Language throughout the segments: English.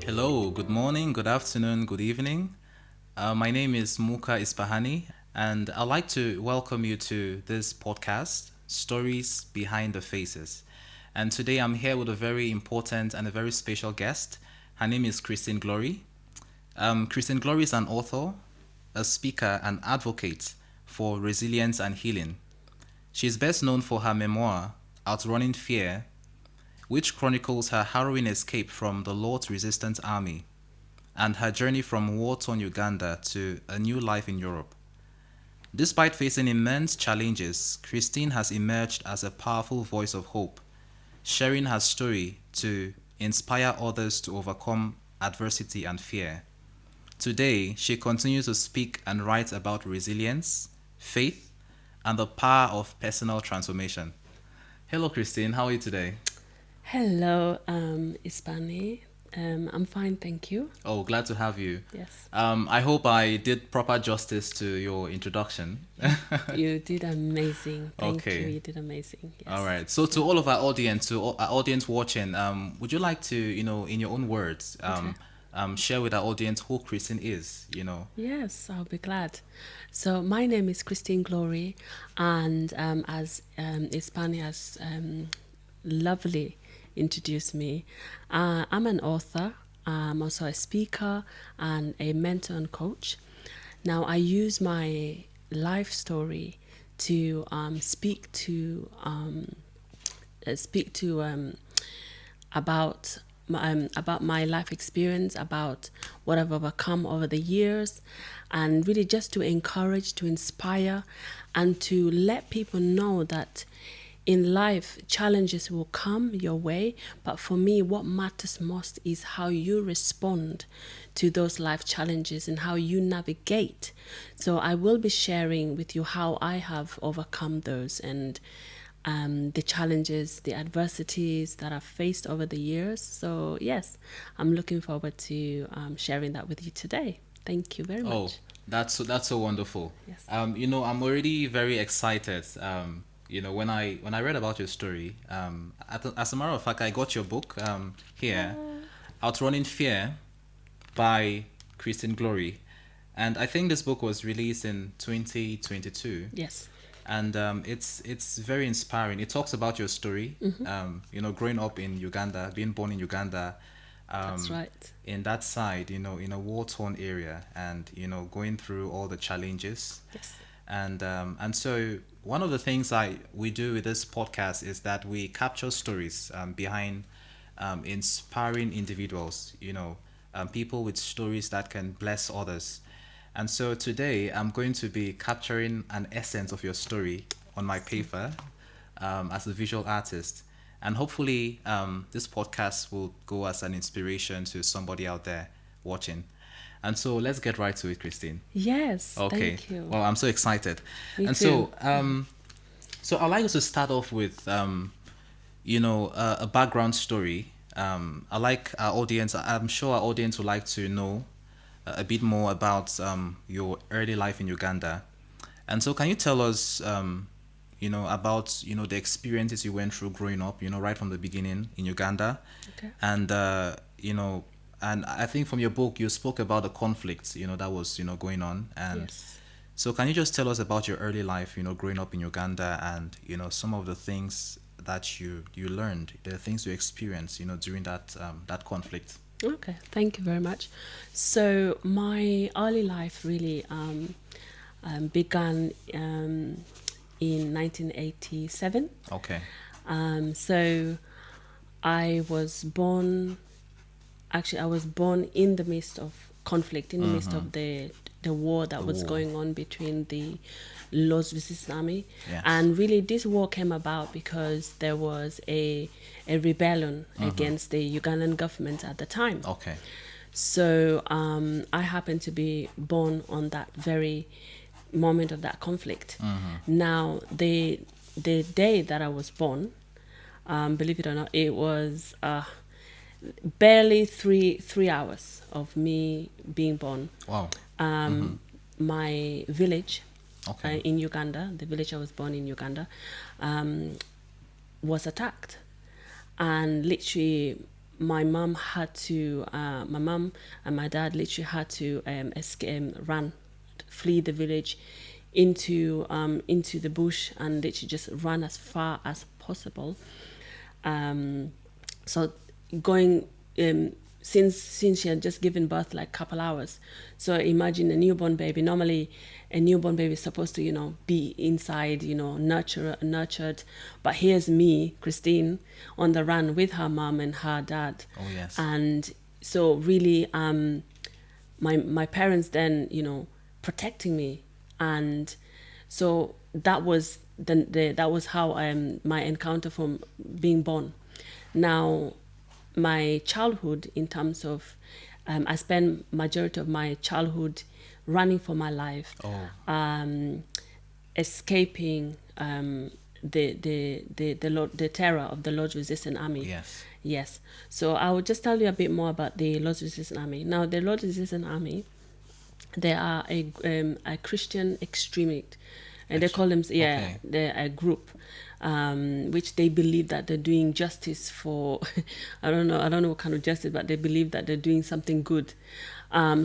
Hello, good morning, good afternoon, good evening. My name is Mukah Ispahani, and I'd like to welcome you to this podcast, Stories Behind the Faces. And today I'm here with a very important and a very special guest. Her name is Christine Glory. Christine Glory is an author, a speaker, and advocate for resilience and healing. She is best known for her memoir, Outrunning Fear, which chronicles her harrowing escape from the Lord's Resistance Army and her journey from war-torn Uganda to a new life in Europe. Despite facing immense challenges, Christine has emerged as a powerful voice of hope, sharing her story to inspire others to overcome adversity and fear. Today, she continues to speak and write about resilience, faith, and the power of personal transformation. Hello, Christine. How are you today? Hello, Ispahani. I'm fine, thank you. Oh, glad to have you. Yes, I hope I did proper justice to your introduction. you did amazing. Thank you. Okay. You did amazing. All Yes. right. So to all of our audience, to our audience watching, would you like to, in your own words, Okay. share with our audience who Christine is? Yes, I'll be glad. So my name is Christine Glory, and as Ispahani has lovely introduced me, I'm an author. I'm also a speaker and a mentor and coach. Now I use my life story to speak to about my life experience, about what I've overcome over the years, and really just to encourage, to inspire, and to let people know that in life challenges will come your way, but for me what matters most is how you respond to those life challenges and how you navigate. So I will be sharing with you how I have overcome those, and the challenges, the adversities that I've faced over the years. So yes, I'm looking forward to sharing that with you today. Thank you very Oh, much. that's so wonderful. Yes. I'm already very excited. When I read about your story, as a matter of fact, I got your book here, Outrunning Fear by Christine Glory, and I think this book was released in 2022. Yes, And it's very inspiring. It talks about your story, growing up in Uganda, being born in Uganda, that's um, right. in that side, in a war-torn area, and going through all the challenges, Yes. and so one of the things we do with this podcast is that we capture stories behind inspiring individuals, people with stories that can bless others. And so today I'm going to be capturing an essence of your story on my paper as a visual artist. And hopefully, this podcast will go as an inspiration to somebody out there watching. And so let's get right to it, Christine. Yes, Okay. thank you. Well, I'm so excited. Me And too. so I'd like us to start off with, a background story. I like our audience. I'm sure our audience would like to know a bit more about your early life in Uganda. And so, can you tell us, about the experiences you went through growing up, right from the beginning in Uganda, Okay. and and I think from your book you spoke about the conflict, that was going on, and Yes. so can you just tell us about your early life, growing up in Uganda, and some of the things that you learned, the things you experienced, during that conflict. Okay. Thank you very much. So my early life really began in 1987. Okay. So I was born. Actually, I was born in the midst of conflict, in the midst of the war that The was war. going on between the Lord's Resistance Army, Yes. and really this war came about because there was a rebellion against the Ugandan government at the time. Okay. So I happened to be born on that very moment of that conflict. Now, the day that I was born, believe it or not, it was barely three hours of me being born. Wow. My village Okay. in Uganda, the village I was born in Uganda, was attacked, and literally my mom had to, my mom and my dad literally had to flee the village into the bush, and literally just run as far as possible. Um, so going since she had just given birth like a couple hours, so imagine a newborn baby. Normally a newborn baby is supposed to be inside, nurtured, but here's me, Christine, on the run with her mom and her dad. Oh yes. And so really my parents then protecting me. And so that was that was how my encounter from being born. Now my childhood, in terms of I spent majority of my childhood running for my life, escaping the terror of the Lord's Resistance Army. Yes. Yes. So I will just tell you a bit more about the Lord's Resistance Army. Now, the Lord's Resistance Army, they are a Christian extremist, and they call them Okay. they're a group, which they believe that they're doing justice for. I don't know what kind of justice, but they believe that they're doing something good.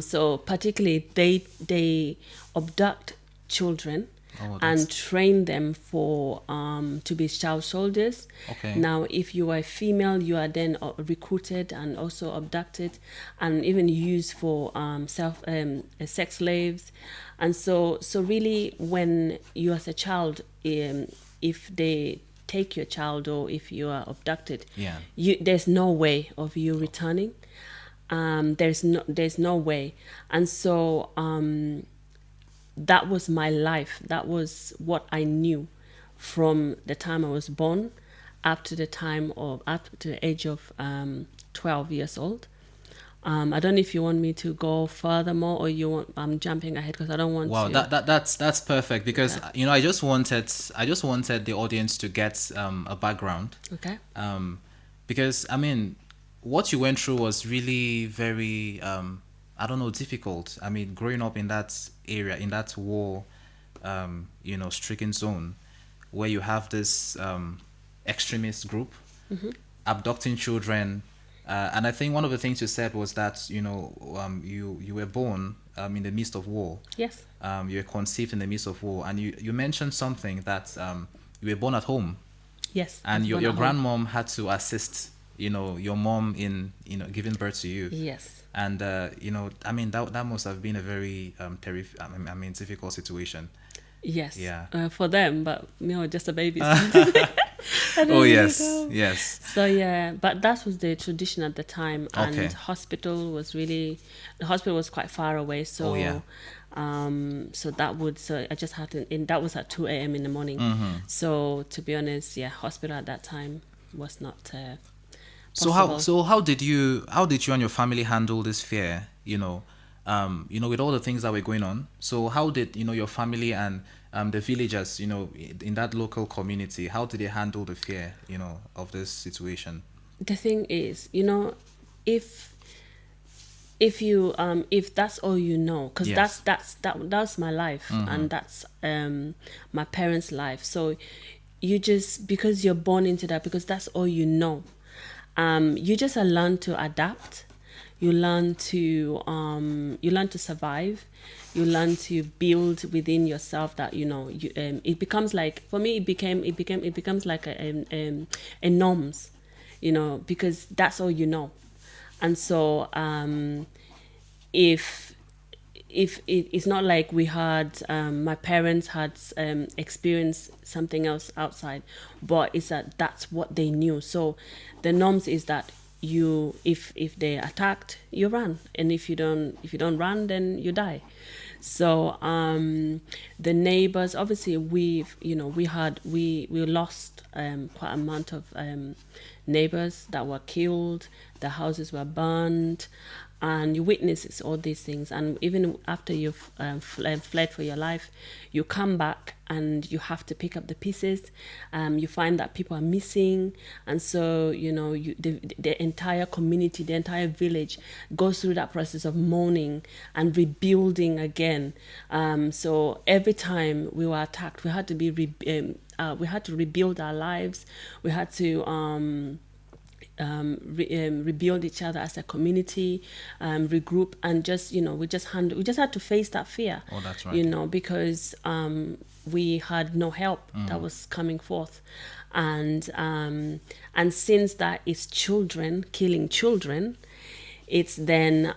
So particularly they abduct children Oh, and that's train them for to be child soldiers. okay. Now, if you are a female, you are then recruited and also abducted, and even used for sex slaves. And so really, when you as a child, if they take your child or if you are abducted, Yeah. there's no way of you returning. There's no way. And so that was my life. That was what I knew from the time I was born up to the age of 12 years old. I don't know if you want me to go furthermore, or I'm jumping ahead because I don't want Wow, to. that's perfect, because I just wanted the audience to get a background, Okay. because I mean, what you went through was really very I don't know, difficult. I mean, growing up in that area, in that war stricken zone, where you have this extremist group abducting children. And I think one of the things you said was that you were born in the midst of war. Yes. You were conceived in the midst of war, and you mentioned something that you were born at home, Yes. I and was your born at home. grandmom had to assist your mom in giving birth to you. Yes. And I mean, that must have been a very difficult situation. Yes. Yeah. For them, but just a baby. Oh yes, yes. So yeah, but that was the tradition at the time, and Okay. the hospital was quite far away. So, Oh, yeah. so I just had to, and that was at 2 a.m. in the morning. Mm-hmm. So to be honest, yeah, hospital at that time was not So possible. how did you and your family handle this fear? With all the things that were going on. So how did your family and the villagers, in that local community, how did they handle the fear, of this situation? The thing is, if if that's all you know, because Yes. that's my life, and that's my parents' life. So you just, because you're born into that, because that's all you know, you just learn to adapt. You learn to survive. You learn to build within yourself that it becomes like, for me, it becomes like a norms, because that's all you know. And so if it's not like we had my parents had experienced something else outside, but it's that's what they knew. So the norms is that if they attacked, you run, and if you don't run, then you die. So the neighbors, obviously, we lost quite a amount of neighbors that were killed. The houses were burned, and you witness all these things. And even after you've fled for your life, you come back and you have to pick up the pieces. You find that people are missing, and so the entire community, the entire village goes through that process of mourning and rebuilding again. So every time we were attacked, we had to rebuild our lives. We had to rebuild each other as a community, regroup, and just we just had to face that fear. Oh, that's right. Because we had no help that was coming forth, and since that is children killing children, it's then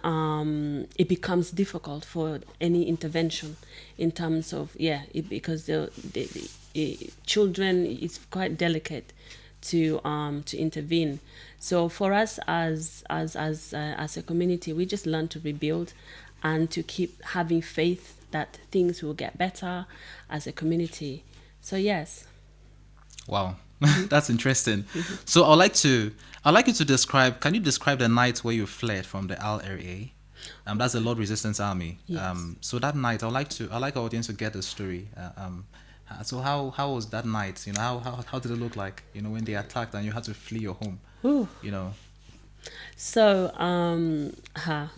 it becomes difficult for any intervention in terms of because the children is quite delicate to intervene. So for us as a community, we just learn to rebuild and to keep having faith that things will get better as a community. So yes. Wow. That's interesting. So I'd like you to describe, can you describe the night where you fled from the LRA? That's the Lord Resistance Army. Yes. So that night, I'd like our audience to get the story. So how was that night? How did it look like? When they attacked and you had to flee your home. Ooh. You know. So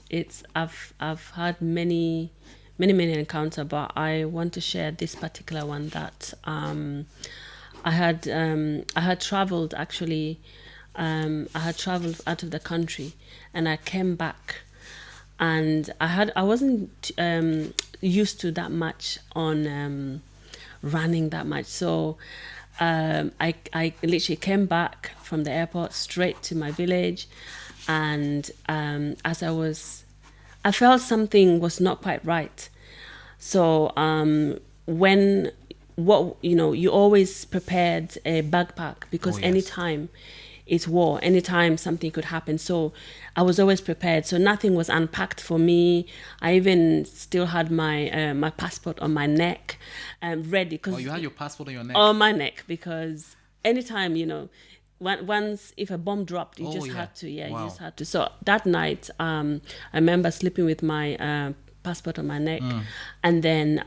it's I've had many encounters, but I want to share this particular one that I had traveled actually. I had traveled out of the country, and I came back, and I wasn't used to that much on running that much. So I literally came back from the airport straight to my village, and as I felt something was not quite right. So when you always prepared a backpack because Oh, yes. anytime it's war, anytime something could happen. So I was always prepared. So nothing was unpacked for me. I even still had my my passport on my neck, ready. Oh, you had your passport on your neck. On my neck, because anytime once if a bomb dropped, you Oh, just yeah. had to. Yeah, Wow. you just had to. So that night, I remember sleeping with my passport on my neck, and then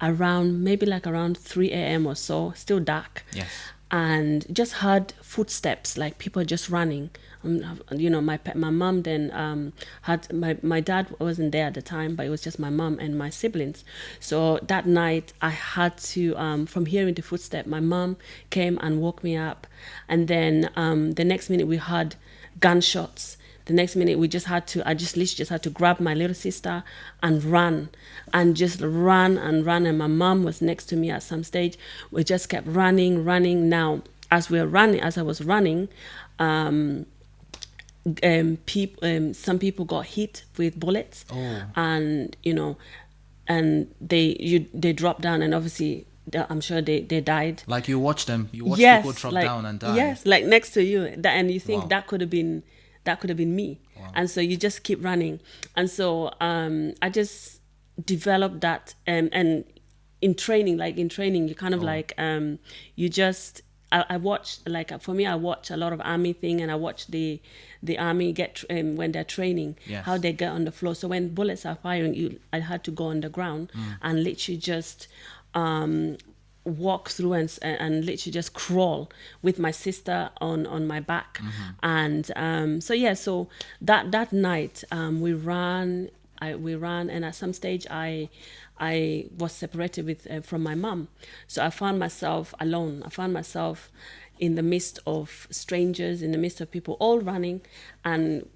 around 3 a.m. or so, still dark. Yes. And just heard footsteps, like people just running. My mom then had my dad wasn't there at the time, but it was just my mom and my siblings. So that night I had to from hearing the footstep, my mom came and woke me up, and then the next minute we heard gunshots. The next minute I literally just had to grab my little sister and run, and just run and run. And my mom was next to me at some stage. We just kept running. Now, as I was running, some people got hit with bullets, Oh. and and they dropped down, and obviously I'm sure they died. Like you watch them. You watch Yes, people drop like, down and die. yes, like next to you, and you think Wow. that could have been me. Wow. And so you just keep running. And so I just developed that, and in training, you kind of like you just I watch, like, for me, I watch a lot of army thing, and I watch the army get when they're training, Yes. how they get on the floor. So when bullets are firing, I had to go on the ground and literally just walk through and literally just crawl with my sister on my back. And so that night we ran, and at some stage I was separated from my mom. So I found myself alone. I found myself in the midst of strangers, in the midst of people all running, and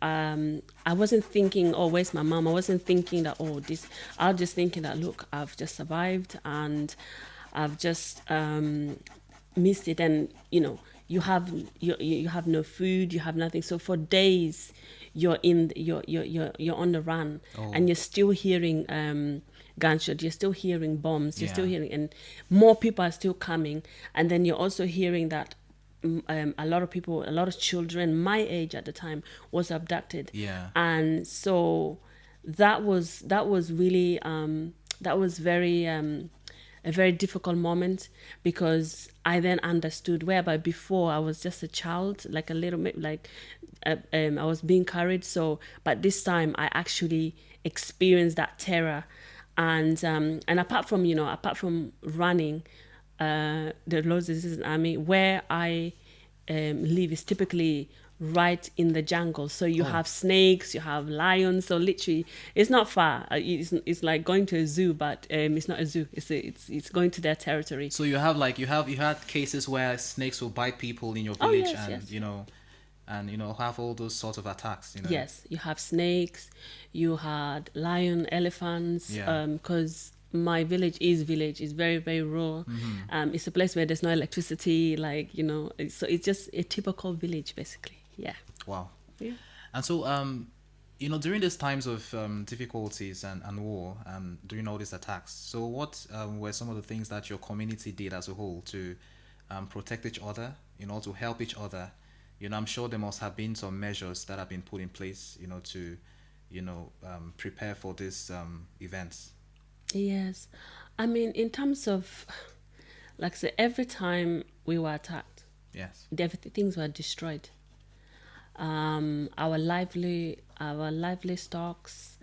I wasn't thinking, oh, where's my mom? I wasn't thinking that, oh, this. I was just thinking that, look, I've just survived, and I've just missed it, and you have no food, you have nothing. So for days, you're on the run, and you're still hearing gunshots, you're still hearing bombs, you're still hearing, and more people are still coming, and then you're also hearing that a lot of children my age at the time was abducted. Yeah. And so that was really that was very a very difficult moment, because I then understood, whereby before I was just a child, like a little bit, like I was being carried. So, but this time I actually experienced that terror, and apart from running, the Lord's Resistance Army, where I live is typically right in the jungle. So you Oh. have snakes, you have lions. So literally, it's not far. It's like going to a zoo, but it's not a zoo. It's going to their territory. So you have like you had cases where snakes will bite people in your Oh village, yes, and yes. have all those sorts of attacks. Yes, you have snakes, you had lion, elephants, Yeah. because my village is very, very rural. It's a place where there's no electricity, like, so it's just a typical village, basically. Yeah. Wow. Yeah. And so during these times of difficulties and war, during all these attacks, so what were some of the things that your community did as a whole to protect each other, to help each other? I'm sure there must have been some measures that have been put in place, to prepare for these events. Yes. I mean, in terms of, like I said, every time we were attacked, Yes. things were destroyed. Our lively stocks,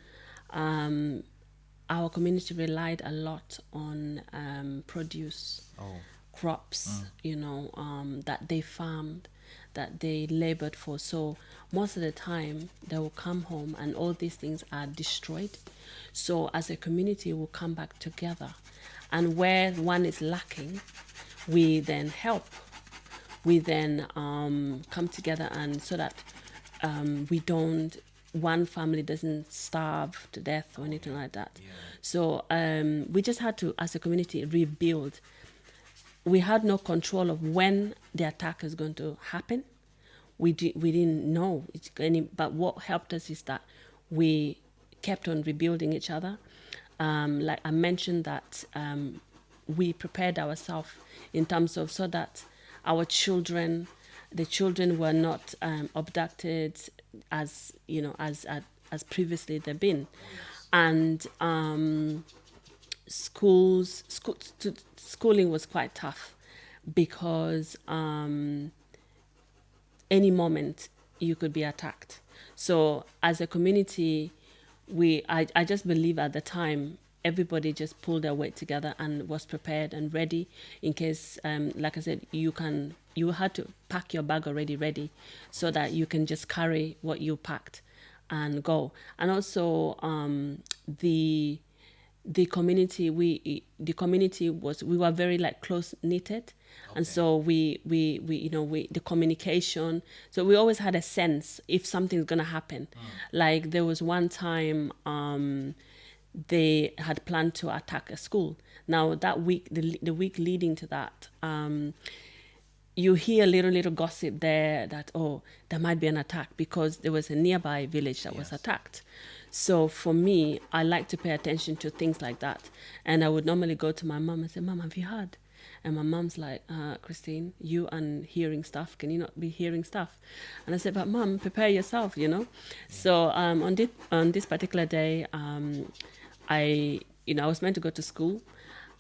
our community relied a lot on produce, Oh. crops, that they farmed, that they labored for. So most of the time they will come home and all these things are destroyed. So as a community we'll come back together, and where one is lacking, we then help. We then come together, and so that one family doesn't starve to death or anything like that. Yeah. So we just had to, as a community, rebuild. We had no control of when the attack is going to happen. We didn't know but what helped us is that we kept on rebuilding each other. Like I mentioned that we prepared ourselves in terms of, so that our children, the children were not abducted as as previously they've been. And schooling was quite tough, because any moment you could be attacked. So as a community, I just believe at the time everybody just pulled their weight together and was prepared and ready in case, like I said, you had to pack your bag already ready, so that you can just carry what you packed and go. And also the community we were very like close knitted. Okay. And so we the communication, so we always had a sense if something's gonna happen. Like there was one time they had planned to attack a school. Now that week, the week leading to that, you hear little gossip there that, oh, there might be an attack, because there was a nearby village that was attacked. So for me, I like to pay attention to things like that. And I would normally go to my mom and say, Mom, have you heard? And my mom's like, Christine, you and hearing stuff, can you not be hearing stuff? And I said, but Mom, prepare yourself, Yeah. So on this particular day, I was meant to go to school,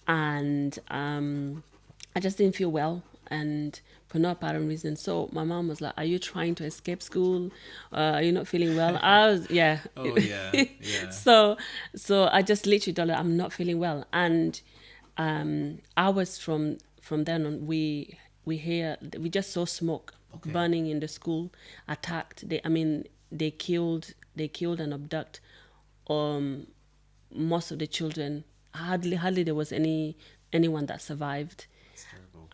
and I just didn't feel well, and for no apparent reason. So my mom was like, are you trying to escape school? Are you not feeling well? Yeah. Oh, yeah, yeah. So I just literally told her, I'm not feeling well. And hours from then on, we just saw smoke burning in the school, attacked. They killed and abduct most of the children. Hardly there was anyone that survived.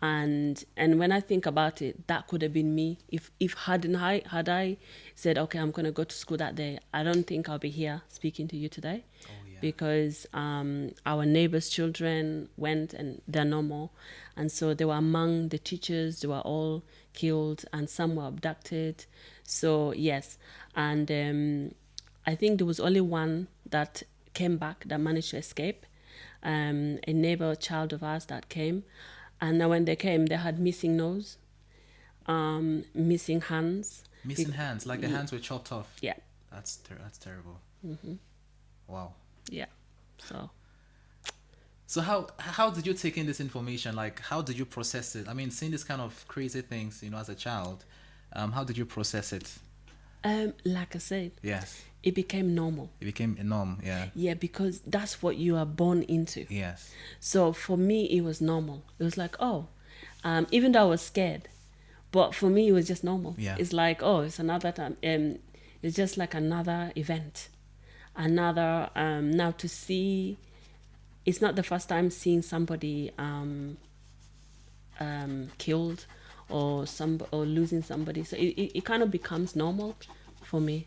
And when I think about it, that could have been me. If had I said, okay, I'm going to go to school that day, I don't think I'll be here speaking to you today. Oh, yeah. Because our neighbors' children went, and they're no more. And so they were among the teachers. They were all killed, and some were abducted. So yes, and I think there was only one that came back, that managed to escape. A neighbor child of ours that came. And now when they came, they had missing nose, missing hands. Missing hands, like the hands were chopped off. Yeah. That's terrible. Mm-hmm. Wow. Yeah. So how did you take in this information? Like, how did you process it? I mean, seeing this kind of crazy things, as a child, how did you process it? Like I said, yes, it became normal. It became a norm, yeah. Yeah, because that's what you are born into. Yes. So for me, it was normal. It was like, oh, even though I was scared, But for me, it was just normal. Yeah. It's like, oh, it's another time. It's just like another event, another now to see. It's not the first time seeing somebody killed or losing somebody. So it kind of becomes normal for me.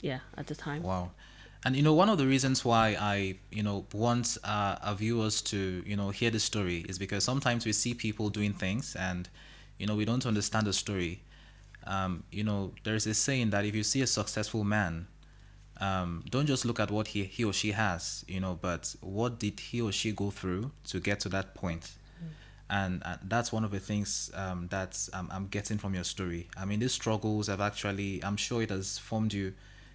Yeah, at the time. Wow. And one of the reasons why I want our viewers to hear the story is because sometimes we see people doing things and we don't understand the story. There's a saying that if you see a successful man, don't just look at what he or she has, but what did he or she go through to get to that point. And that's one of the things that I'm getting from your story. I mean, these struggles have actually, I'm sure it has formed you,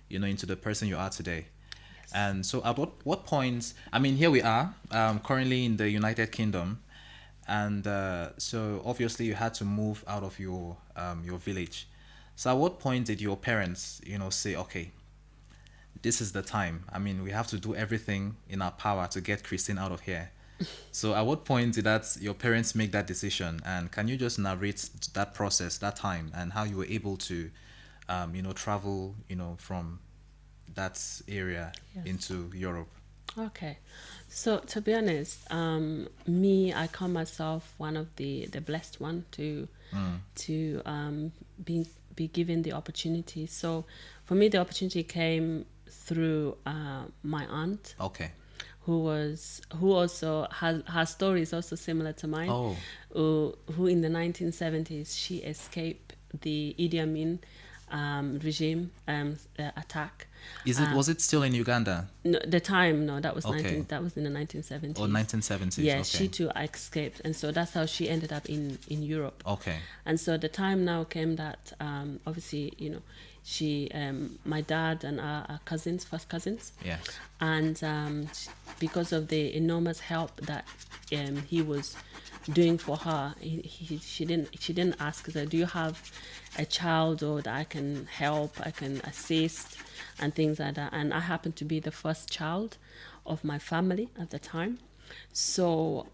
into the person you are today. And so at what point, I mean, here we are, currently in the United Kingdom. And so obviously you had to move out of your village. So at what point did your parents, say, okay, this is the time. I mean, we have to do everything in our power to get Christine out of here. So at what point did your parents make that decision? And can you just narrate that process, that time, and how you were able to, travel, from that area Yes. into Europe? Okay. So to be honest, I call myself one of the blessed one to be given the opportunity. So for me, the opportunity came through my aunt, Okay. who also has her story is also similar to mine. Oh. Who in the 1970s she escaped the Idi Amin regime attack. Was it still in Uganda? No, the time, no, that was Okay. that was in the 1970s. Or 1970s? Yeah, Okay. she too escaped, and so that's how she ended up in Europe. Okay. And so the time now came that obviously, she, my dad and our cousins, first cousins, Yeah. and because of the enormous help that he was doing for her, she didn't ask her, do you have a child or that I can help, I can assist, and things like that. And I happened to be the first child of my family at the time, so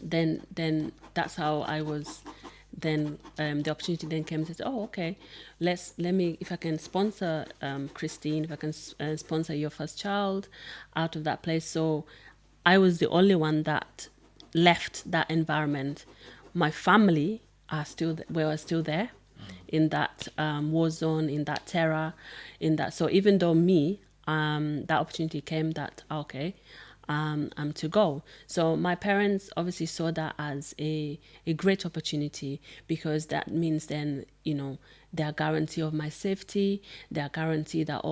then that's how I was. Then the opportunity then came to say, oh, okay, let me, if I can sponsor Christine, if I can sponsor your first child out of that place. So I was the only one that left that environment. My family were still there in that war zone, in that terror, in that. So even though that opportunity came, that okay, to go. So my parents obviously saw that as a great opportunity, because that means then, their guarantee of my safety, their guarantee that,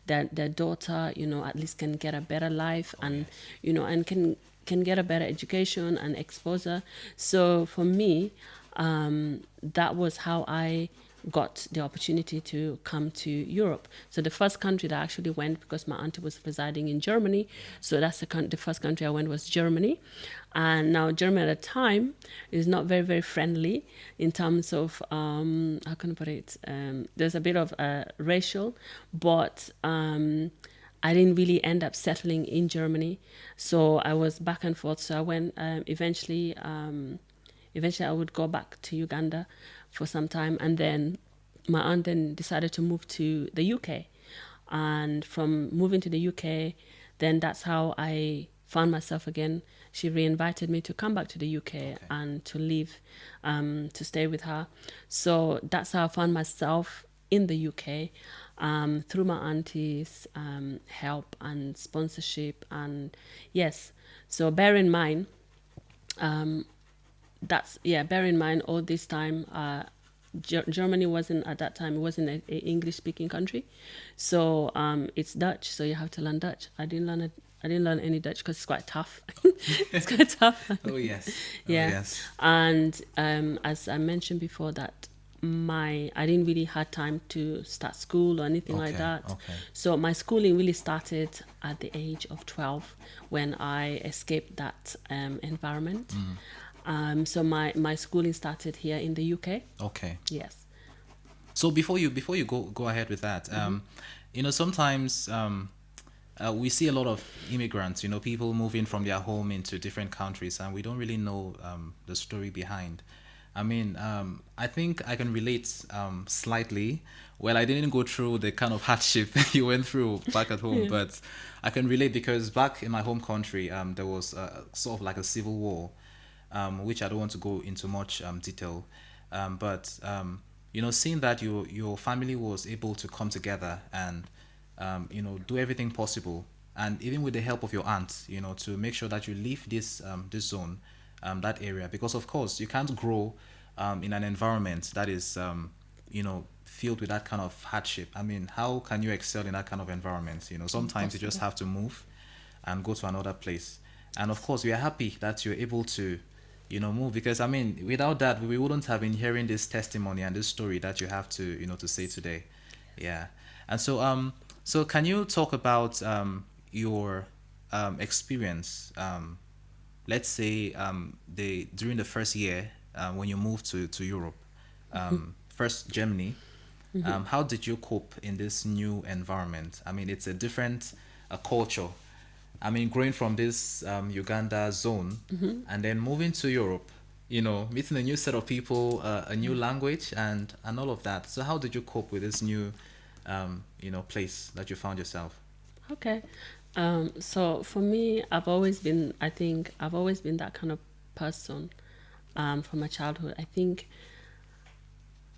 their daughter, at least can get a better life, and, and can get a better education and exposure. So for me, that was how I got the opportunity to come to Europe. So the first country that I actually went, because my auntie was residing in Germany, so that's the first country I went was Germany. And now Germany at the time is not very, very friendly in terms of, how can I put it, there's a bit of racial, but I didn't really end up settling in Germany. So I was back and forth. So I went, eventually I would go back to Uganda for some time, and then my aunt then decided to move to the UK. And from moving to the UK, then that's how I found myself again. She reinvited me to come back to the UK and to live, to stay with her. So that's how I found myself in the UK, through my auntie's help and sponsorship. And yes, so bear in mind, bear in mind all this time, Germany wasn't, at that time, it wasn't an English speaking country. So it's Dutch, so you have to learn Dutch. I didn't learn any Dutch because it's quite tough. It's quite tough. Oh, yes. Yeah. Oh, yes. And as I mentioned before, that I didn't really have time to start school or anything like that. Okay. So my schooling really started at the age of 12 when I escaped that environment. So my schooling started here in the UK. Okay. Yes. So before you go ahead with that, sometimes we see a lot of immigrants, people moving from their home into different countries, and we don't really know the story behind. I mean, I think I can relate slightly. Well, I didn't go through the kind of hardship you went through back at home, Yeah. but I can relate because back in my home country, there was sort of like a civil war, which I don't want to go into much detail. But seeing that your family was able to come together and do everything possible, and even with the help of your aunt, to make sure that you leave this zone, that area, because of course you can't grow in an environment that is filled with that kind of hardship. I mean, how can you excel in that kind of environment? Sometimes you just Impossible. have to move and go to another place. And of course, we are happy that you're able to move, because I mean, without that, we wouldn't have been hearing this testimony and this story that you have to say today. Yeah. And so can you talk about your experience, let's say the during the first year when you moved to Europe, first Germany, how did you cope in this new environment? I mean, it's a different culture. I mean, growing from this Uganda zone and then moving to Europe, meeting a new set of people, a new language, and all of that. So, how did you cope with this new, place that you found yourself? Okay. So for me, I've always been, I think, I've always been that kind of person from my childhood. I think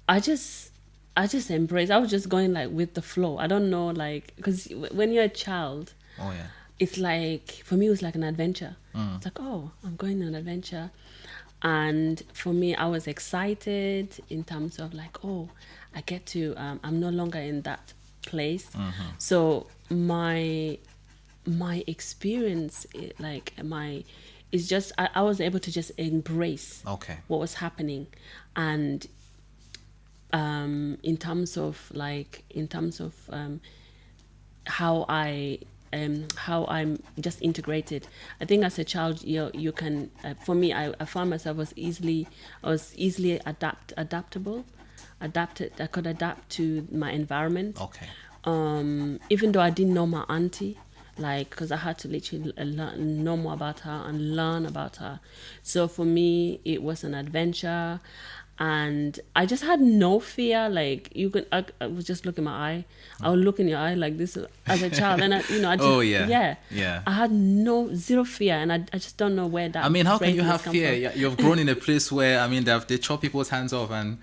I just, I just embrace. I was just going like with the flow. I don't know, like, because when you're a child, Oh yeah. it's like, for me, it was like an adventure. It's like, oh, I'm going on an adventure. And for me, I was excited in terms of like, oh, I get to, I'm no longer in that place. So my experience, is just, I was able to just embrace Okay. what was happening. And in terms of how I'm just integrated. I think as a child, you can. For me, I found myself I was easily adaptable, adapted. I could adapt to my environment. Okay. Even though I didn't know my auntie, like, because I had to literally know more about her and learn about her. So for me, it was an adventure, and I just had no fear. Like, I was just looking my eye. I would look in your eye like this as a child, and I just, Oh yeah. yeah, Yeah. I had no zero fear, and I just don't know where I that mean, how can you braveness have come fear? from. You've grown in a place where, I mean, they chop people's hands off, and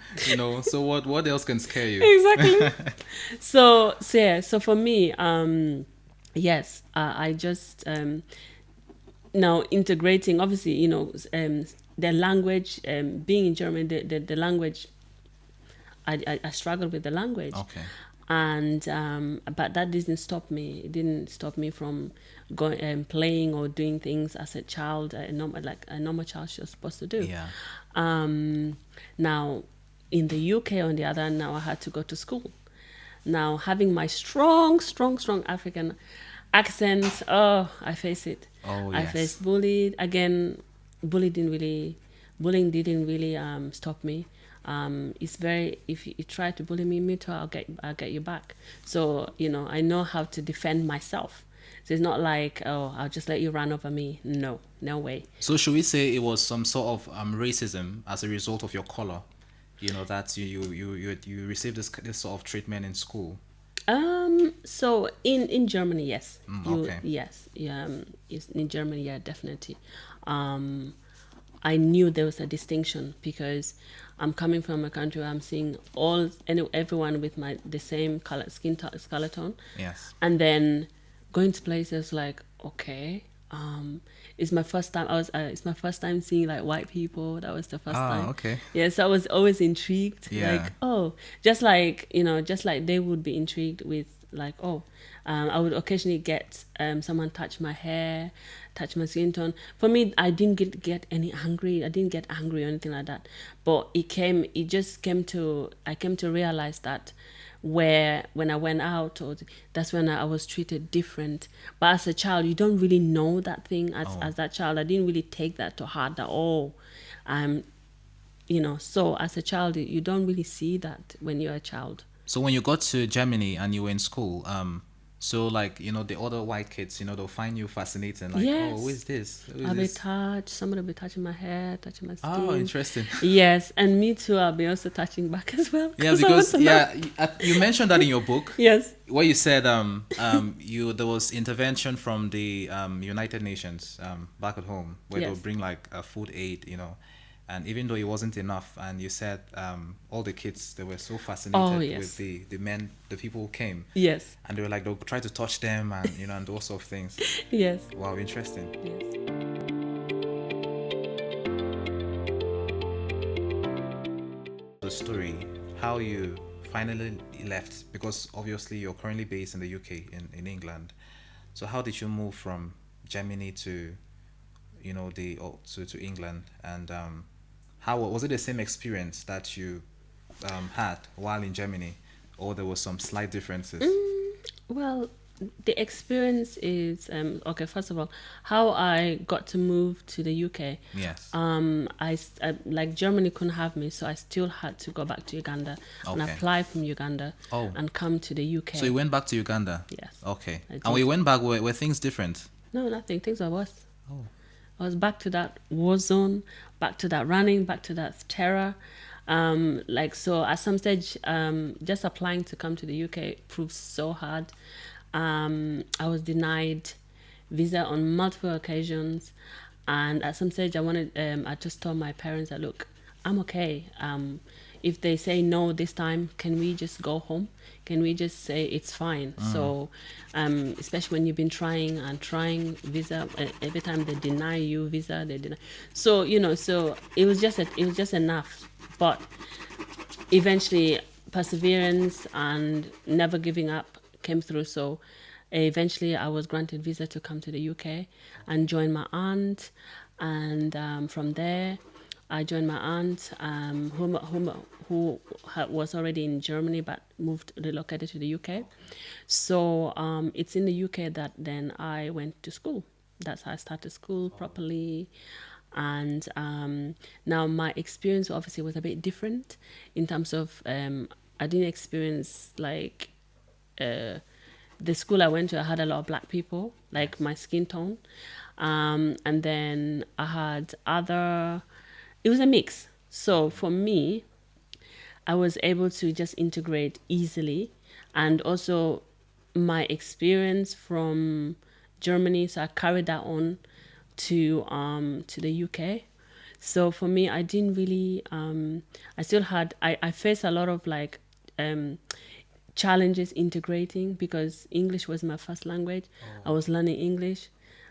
so what else can scare you? Exactly. So yeah. So for me, yes, I just now integrating, obviously, the language, being in Germany, the language, I struggled with the language. Okay. And but that didn't stop me. It didn't stop me from going playing or doing things as a child, like a normal child was supposed to do. Yeah. Now, in the UK, on the other hand, now I had to go to school. Now, having my strong, strong, strong African accent, oh, I face it. Oh I yes. faced bullied again. Bullying didn't really stop me. It's very, if you try to bully me too, I'll get you back. So I know how to defend myself. So it's not like, oh, I'll just let you run over me. No, no way. So should we say it was some sort of racism as a result of your color? That you received this sort of treatment in school. So in Germany, yes, Okay. yes, yeah, in Germany, yeah, definitely. I knew there was a distinction because I'm coming from a country where I'm seeing everyone with the same color tone, Yes. and then going to places like, okay, it's my first time. It's my first time seeing like white people. That was the first Ah, time. okay. Yeah, so I was always intrigued. Yeah. Like, oh, just like they would be intrigued with, like, oh, I would occasionally get someone touch my hair, touch my skin tone. For me, I didn't get any angry. I didn't get angry or anything like that. But I came to realize that where when I went out, that's when I was treated different. But as a child, you don't really know that thing. As that child, I didn't really take that to heart. That, oh, I'm, so as a child, you don't really see that when you're a child. So when you got to Germany and you were in school, So like, the other white kids, they'll find you fascinating. Like, oh, who is Yes. this? Who is I'll be this? touched. Somebody will be touching my hair, touching my Oh, skin. interesting. Yes, and me too. I'll be also touching back as well Yeah, because I want because to know. you mentioned that in your book, Yes. where you said you there was intervention from the United Nations back at home where they'll Yes. bring like a food aid, and even though it wasn't enough, and you said all the kids, they were so Oh fascinated with yes. the men, the people who came, Yes. and they were like they'll try to touch them and and those sort of things. Yes. Wow, interesting. Yes. The story, how you finally left, because obviously you're currently based in the UK, in England. So how did you move from Germany to to England, and how was it the same experience that you had while in Germany, or there was some slight differences? Well, the experience is okay. First of all, how I got to move to the UK. Yes. Like Germany couldn't have me, so I still had to go back to Uganda and Okay. apply from Uganda Oh, and come to the UK. so you went back to Uganda? Yes, Okay. I And when you did. went back, were things different? No, nothing. Things are worse. Oh. I was back to that war zone, back to that running, back to that terror. Like so, at some stage, just applying to come to the UK proved so hard. I was denied visa on multiple occasions, and at some stage, I just told my parents that look, I'm okay. If they say no this time, can we just go home? Can we just say it's fine? So, especially when you've been trying and trying visa, every time they deny you visa, they deny. So so it was just enough. But eventually, perseverance and never giving up came through. So eventually I was granted visa to come to the UK and join my aunt, and from there I joined my aunt, who was already in Germany but relocated to the UK. So it's in the UK that then I went to school. That's how I started school properly. And now my experience obviously was a bit different in terms of I didn't experience like the school I went to. I had a lot of black people, like my skin tone, and then I had other. It was a mix. So for me, I was able to just integrate easily, and also my experience from Germany. So I carried that on to the UK. So for me, I didn't really. I still had. I faced a lot of like challenges integrating because English was my first language. I was learning English.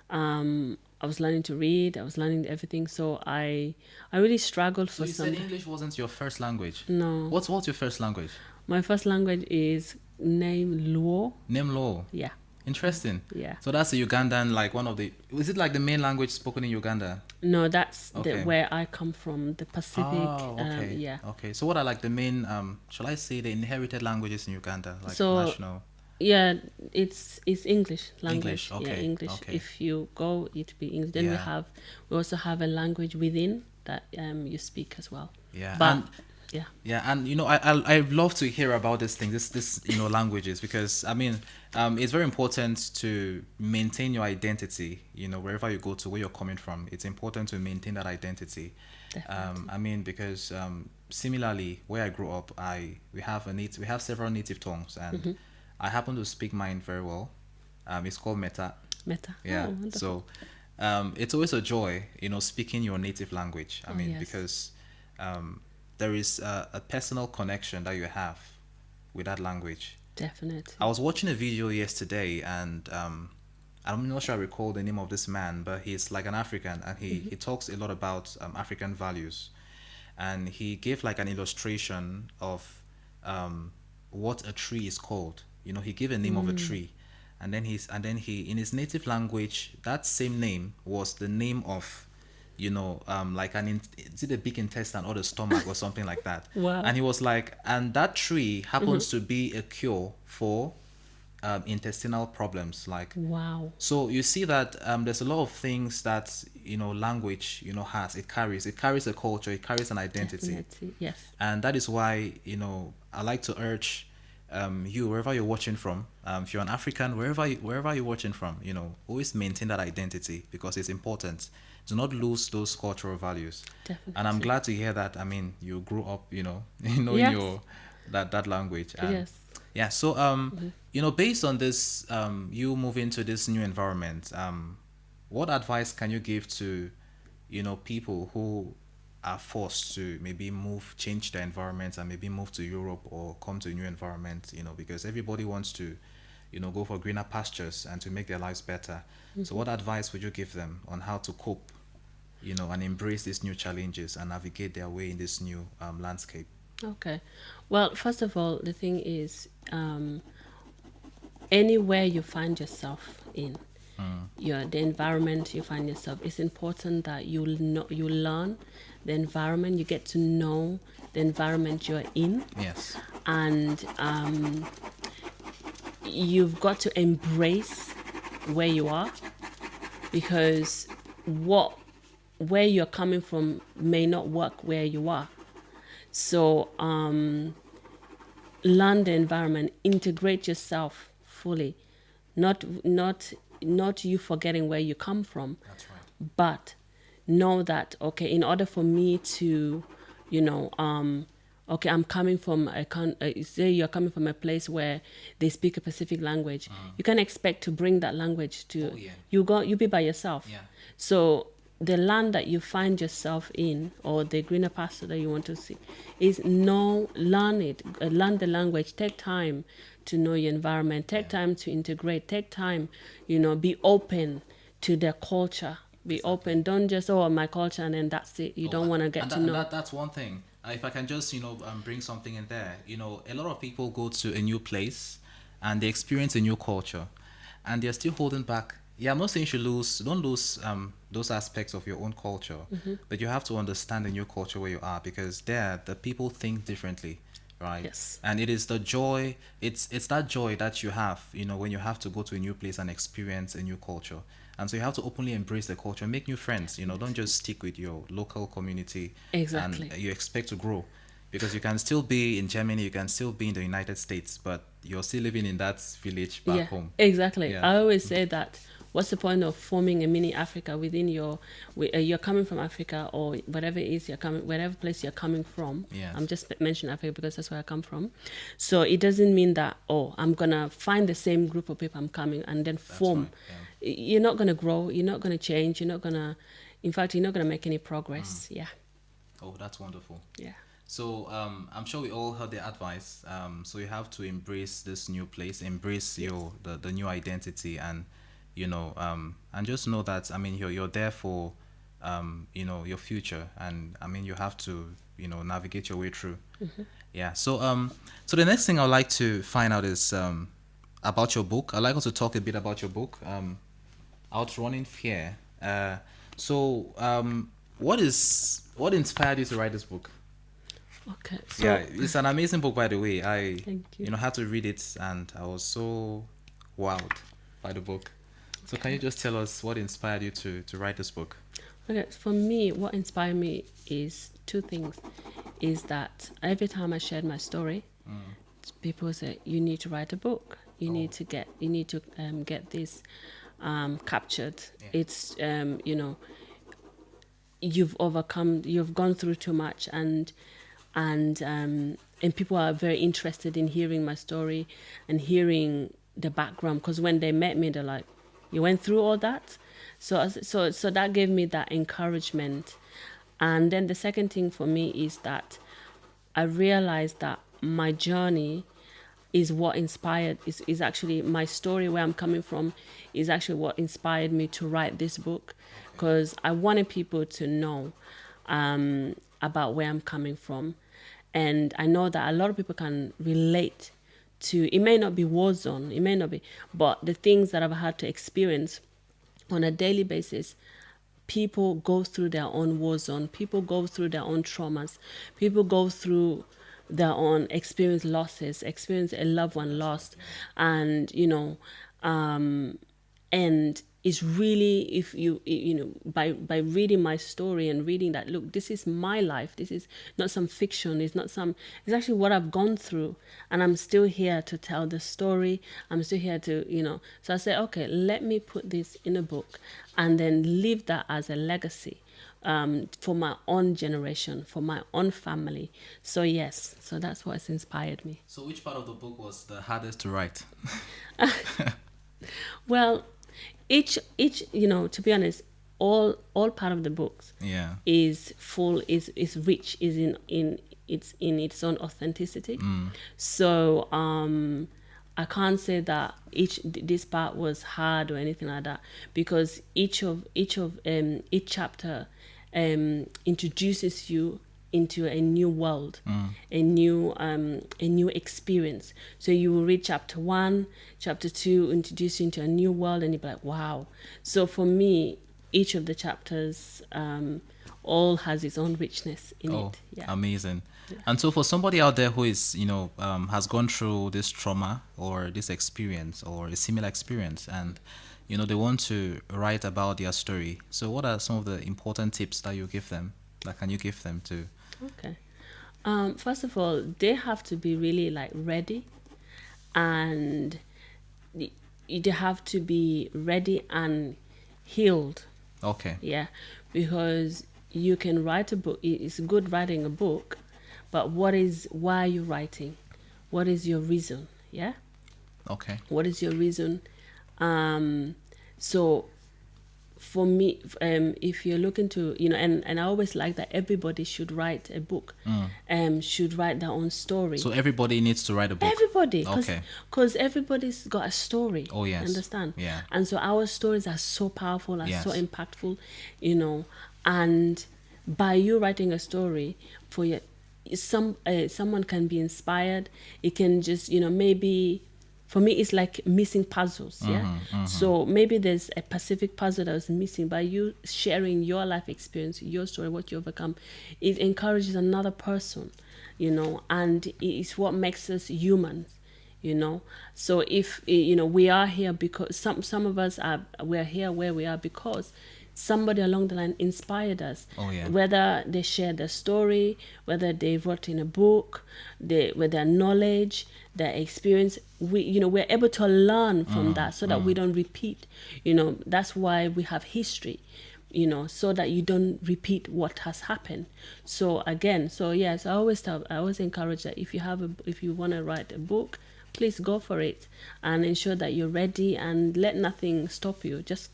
I was learning to read. I was learning everything. So I really struggled So for you some. said English wasn't your first language. No, What's your first language? my first language is name Luo. Nemlo. Yeah, Interesting. yeah. So that's the Ugandan, like one of the. Is it like the main language spoken in Uganda? No, that's Okay. where I come from, the Pacific. Oh, okay. Yeah. Okay. So what are like the main, shall I say, the inherited languages in Uganda, like So national? yeah, it's English language. English, okay, Yeah, English. okay. If you go, it be English. Then Yeah. we also have a language within that you speak as well. Yeah. But And yeah, yeah, and I love to hear about this thing, this languages, because I mean, it's very important to maintain your identity. Wherever you go to, where you're coming from, it's important to maintain that identity. definitely. I mean, because similarly, where I grew up, we have several native tongues, and I happen to speak mine very well. It's called Meta. Meta. Yeah. Oh, wonderful. So it's always a joy, speaking your native language. I Oh, mean, yes. because there is a personal connection that you have with that language. Definitely. I was watching a video yesterday, and I'm not sure I recall the name of this man, but he's like an African, and he talks a lot about African values, and he gave like an illustration of what a tree is called. He gave a name of a tree, and then he in his native language, that same name was the name of like is it the big intestine or the stomach or something like that. Wow. And he was like, and that tree happens to be a cure for intestinal problems, like. Wow. So you see that there's a lot of things that language has. It carries a culture, it carries an identity. Definitely. Yes. And that is why I like to urge you wherever you're watching from, if you're an African, wherever you're watching from, always maintain that identity because it's important. Do not lose those cultural values. And I'm Definitely. glad to hear that. I mean, you grew up, knowing Yes. your that language. And Yes. yeah, so based on this, you move into this new environment. What advice can you give to, people who are forced to maybe change their environment and maybe move to Europe or come to a new environment, because everybody wants to, go for greener pastures and to make their lives better. So what advice would you give them on how to cope, and embrace these new challenges and navigate their way in this new landscape? Okay. Well, first of all, the thing is, anywhere you find yourself in, the environment you find yourself, it's important that you learn the environment, you get to know the environment you're in, Yes. and you've got to embrace where you are, because where you're coming from may not work where you are. So learn the environment, integrate yourself fully, not you forgetting where you come from, That's right. but know that, okay, in order for me to, okay, I'm coming from say you're coming from a place where they speak a specific language. You can expect to bring that language to Oh, yeah. you be by yourself. Yeah. So the land that you find yourself in, or the greener pasture that you want to see, is learn it, learn the language, take time to know your environment, take time to integrate, take time, be open to their culture, be open. Don't just, oh, my culture, and then that's it. You don't want to get And to that, and know. that's one thing. If I can just, bring something in there, a lot of people go to a new place and they experience a new culture and they're still holding back. Yeah, I'm not saying you should don't lose those aspects of your own culture, but you have to understand the new culture where you are because there, the people think differently, right? Yes. And it is the joy, it's that joy that you have, when you have to go to a new place and experience a new culture. And so you have to openly embrace the culture, make new friends, don't just stick with your local community Exactly. and you expect to grow. Because you can still be in Germany, you can still be in the United States, but you're still living in that village back Yeah, home. exactly. Yeah. I always say that what's the point of forming a mini Africa within you're coming from Africa, or whatever it is you're coming, whatever place you're coming from. Yes. I'm just mentioning Africa because that's where I come from. So it doesn't mean that, oh, I'm gonna find the same group of people I'm coming and then form. right, You're not gonna grow. You're not gonna change. You're not gonna. In fact, you're not gonna make any progress. Yeah. Oh, that's wonderful. Yeah. So I'm sure we all heard the advice. So you have to embrace this new place, embrace the new identity, and and just know that you're there for your future, and you have to navigate your way through. Yeah. So the next thing I'd like to find out is about your book. I'd like us to talk a bit about your book, Outrunning Fear. What inspired you to write this book? Okay. So Yeah, it's an amazing book, by the way. I, Thank you. had to read it, and I was so wowed by the book. So, can you just tell us what inspired you to write this book? Okay, for me, what inspired me is two things. Is that every time I shared my story, people say, you need to write a book. You need to get this captured. Yeah. It's you've gone through too much, and people are very interested in hearing my story and hearing the background, because when they met me, they're like, you went through all that. So that gave me that encouragement. And then the second thing for me is that I realized that my journey is what inspired, is actually my story, where I'm coming from, is actually what inspired me to write this book, because I wanted people to know about where I'm coming from. And I know that a lot of people can relate to, it may not be war zone, it may not be, but the things that I've had to experience on a daily basis. People go through their own war zone, people go through their own traumas, people go through their own experience losses, experience a loved one lost, and and is really, if you know, by reading my story and reading that, look, this is my life, this is not some fiction, it's actually what I've gone through, and I'm still here to tell the story. I'm still here to, you know, so I said, okay, let me put this in a book and then leave that as a legacy, for my own generation, for my own family. So yes, so that's what's inspired me. So which part of the book was the hardest to write? Well, each you know, to be honest, all part of the books Yeah. is full, is rich, is in it's in its own authenticity. So I can't say that this part was hard or anything like that, because each chapter introduces you into a new world, a new experience. So you will read chapter 1, chapter 2, introduce you into a new world, and you'll be like, wow. So for me, each of the chapters all has its own richness in Oh, it. Yeah. amazing. And so for somebody out there who is, you know, has gone through this trauma or this experience or a similar experience, and, you know, they want to write about their story. So what are some of the important tips that you give them? That can you give them to? Okay. First of all, they have to be really like ready, and they have to be ready and healed. Okay. Yeah, because you can write a book. It's good writing a book, but why are you writing? What is your reason? Yeah, Okay. what is your reason? So for me, if you're looking to, you know, and I always like that everybody should write a book, should write their own story. So everybody needs to write a book. Everybody, Okay. because everybody's got a story. Oh, yes. Understand? Yeah. And so our stories are so powerful, are so Yes. impactful, you know. And by you writing a story for your someone can be inspired. It can just, you know, maybe for me it's like missing puzzles. Yeah. So maybe there's a Pacific puzzle that was missing. By you sharing your life experience, your story, what you overcome, it encourages another person, you know, and it's what makes us humans, you know. So if, you know, we are here because some of us we're here where we are because somebody along the line inspired us. Oh, yeah. Whether they shared their story, whether they wrote in a book, with their knowledge, their experience, we're able to learn from that, so that we don't repeat. You know, that's why we have history, you know, so that you don't repeat what has happened. So again, so yes, I always encourage that if you want to write a book, please go for it, and ensure that you're ready, and let nothing stop you. Just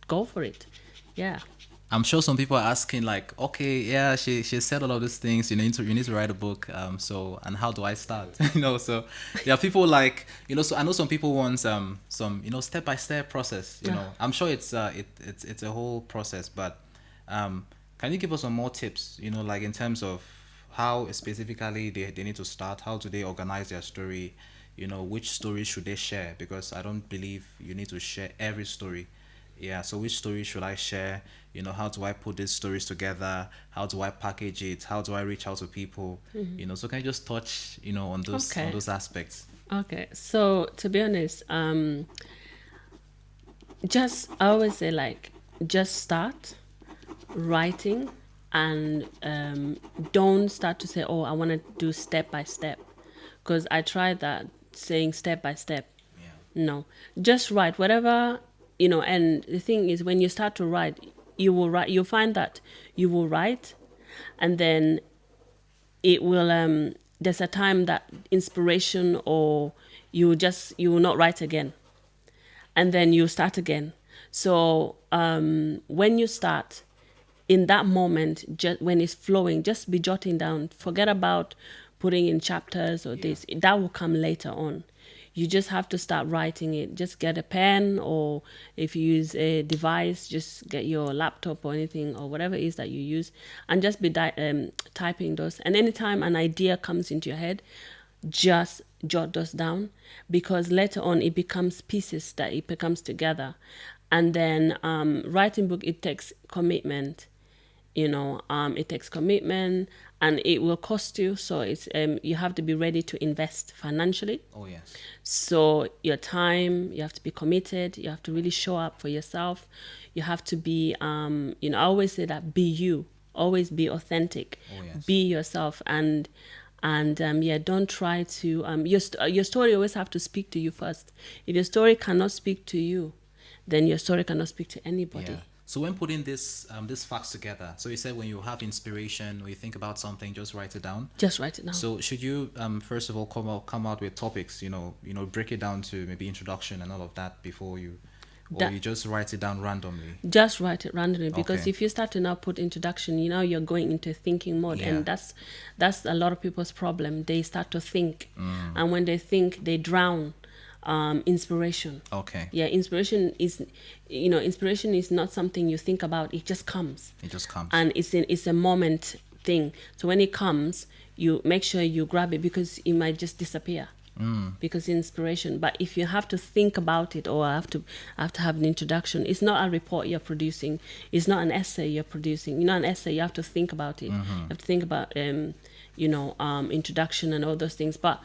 go for it. Yeah. I'm sure some people are asking, like, okay, yeah, she said all of these things. You need to write a book. So, and how do I start? You know, so there are people like, you know. So I know some people want some step by step process. You know, I'm sure it's a whole process. But can you give us some more tips? You know, like in terms of how specifically they need to start. How do they organize their story? You know, which story should they share? Because I don't believe you need to share every story. Yeah, so which story should I share? You know, how do I put these stories together? How do I package it? How do I reach out to people? You know, so can you just touch, you know, on those aspects? Okay. So to be honest, I always say, like, just start writing, and don't start to say, oh, I want to do step by step, because I tried that, saying step by step. Yeah. No, just write whatever, you know. And the thing is, when you start to write, you'll find that you will write, and then it will there's a time that inspiration, or you will not write again, and then you start again. So when you start, in that moment, just when it's flowing, just be jotting down. Forget about putting in chapters or this. That will come later on. You just have to start writing it. Just get a pen, or if you use a device, just get your laptop or anything, or whatever it is that you use, and just be typing those. And anytime an idea comes into your head, just jot those down, because later on it becomes pieces that it becomes together. And then writing book, it takes commitment. It takes commitment and it will cost you. So it's you have to be ready to invest financially. Oh, yes. So your time, you have to be committed. You have to really show up for yourself. You have to be, I always say that be you. Always be authentic. Oh, yes. Be yourself, and don't try to. Your story always have to speak to you first. If your story cannot speak to you, then your story cannot speak to anybody. Yeah. So when putting this facts together, so you said when you have inspiration or you think about something, just write it down. Just write it down. So should you first of all come out with topics, break it down to maybe introduction and all of that before you, or you just write it down randomly? Just write it randomly, because Okay. if you start to now put introduction, you're going into thinking mode, Yeah. and that's a lot of people's problem. They start to think, and when they think, they drown inspiration. Okay. Yeah, inspiration is not something you think about. It just comes. It just comes. And it's a moment thing. So when it comes, you make sure you grab it, because it might just disappear. Because inspiration. But if you have to think about it, or have to have an introduction, it's not a report you're producing. It's not an essay you're producing. An essay, you have to think about it. You have to think about introduction and all those things. But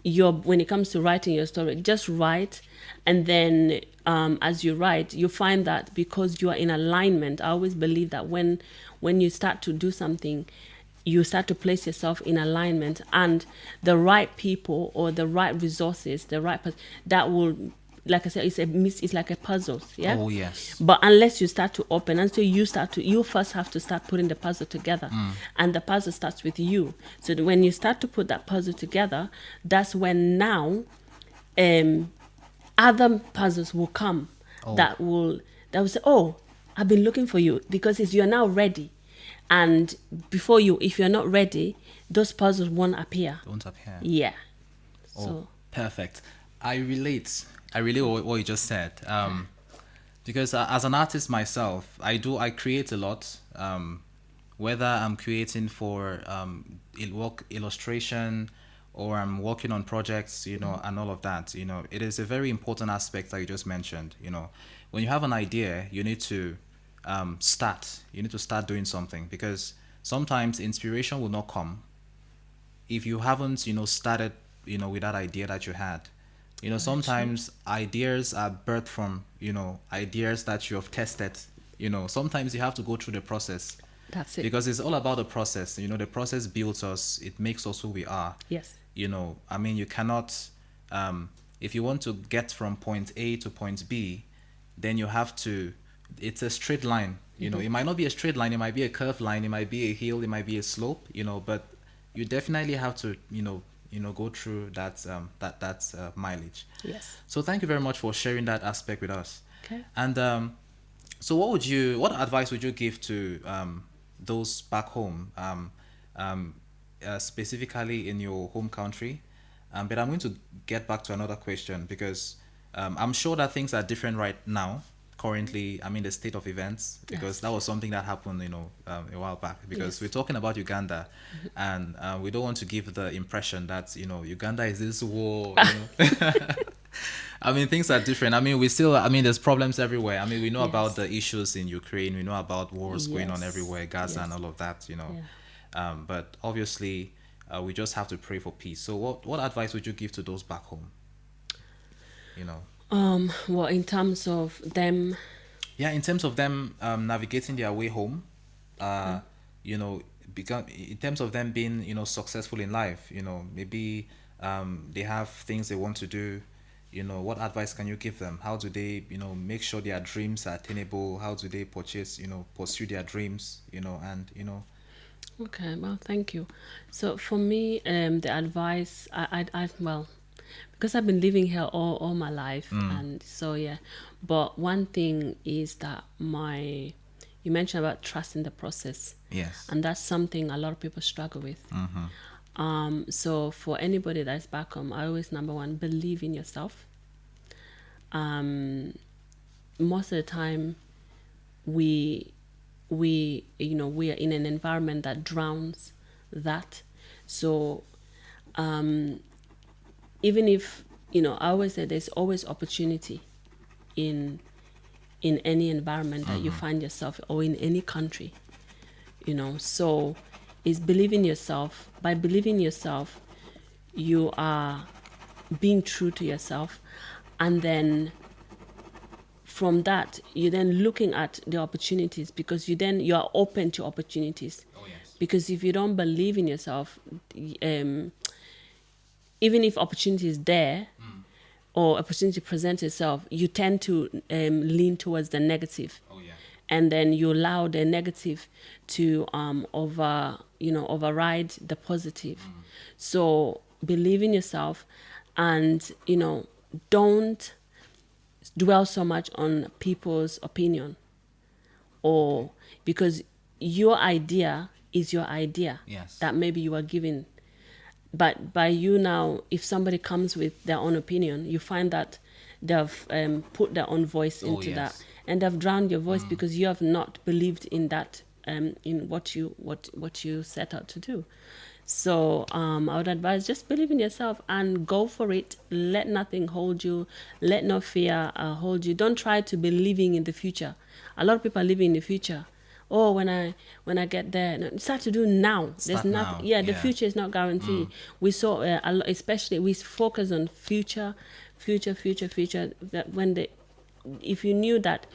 when it comes to writing your story, just write, and then as you write, you find that because you are in alignment. I always believe that when you start to do something, you start to place yourself in alignment, and the right people or the right resources, that will, like I said, it's like a puzzle. Yeah. Oh, yes. But unless you start to open, until you first have to start putting the puzzle together, and the puzzle starts with you. So when you start to put that puzzle together, that's when now, other puzzles will come that will say, "Oh, I've been looking for you," because you're now ready. And if you're not ready, those puzzles won't appear. Don't appear. Yeah. Oh, So perfect. I relate what you just said. Because as an artist myself, I create a lot. Whether I'm creating for illustration, or I'm working on projects, and all of that. It is a very important aspect that you just mentioned. When you have an idea, you need to start. You need to start doing something, because sometimes inspiration will not come if you haven't, started, with that idea that you had. Sometimes ideas are birthed from, ideas that you have tested. Sometimes you have to go through the process. that's it. Because it's all about the process. The process builds us. It makes us who we are. Yes. You cannot, if you want to get from point A to point B, then you have to, it's a straight line. It might not be a straight line. It might be a curved line. It might be a hill. It might be a slope. But you definitely have to, go through that mileage. Yes. So thank you very much for sharing that aspect with us. Okay. And so what advice would you give to those back home, specifically in your home country? But I'm going to get back to another question, because I'm sure that things are different right now. Currently, the state of events, because that was something that happened, a while back. Because we're talking about Uganda, and we don't want to give the impression that Uganda is this war. Things are different. We still, there's problems everywhere. We know about the issues in Ukraine. We know about wars going on everywhere, Gaza and all of that. But obviously, we just have to pray for peace. So, what advice would you give to those back home? Well, in terms of them, in terms of them navigating their way home, in terms of them being successful in life, maybe they have things they want to do. What advice can you give them? How do they make sure their dreams are attainable? How do they pursue their dreams? Okay, well, thank you. So for me, the advice, well, because I've been living here all my life, and so yeah. But one thing is that you mentioned about trusting the process. Yes. And that's something a lot of people struggle with. So for anybody that's back home, I always, number one, believe in yourself. Most of the time, we are in an environment that drowns that. So even if I always say there's always opportunity in any environment that you find yourself, or in any country. So it's believing yourself. By believing yourself, you are being true to yourself, and then from that you're then looking at the opportunities, because you are open to opportunities. Oh yes. Because if you don't believe in yourself, um, even if opportunity is there, or opportunity presents itself, you tend to lean towards the negative. Oh yeah. And then you allow the negative to override the positive. So believe in yourself, and don't dwell so much on people's opinion, or because your idea is your idea, Yes. that maybe you are given. But by you now, if somebody comes with their own opinion, you find that they've put their own voice Oh, into that, yes. and they've drowned your voice because you have not believed in that, in what you set out to do. So I would advise, just believe in yourself and go for it. Let nothing hold you. Let no fear hold you. Don't try to be living in the future. A lot of people are living in the future. Oh, when I get there, no, start to do now. There's Start nothing. now. Yeah, the Yeah. future is not guaranteed. We saw especially we focus on future. That if you knew that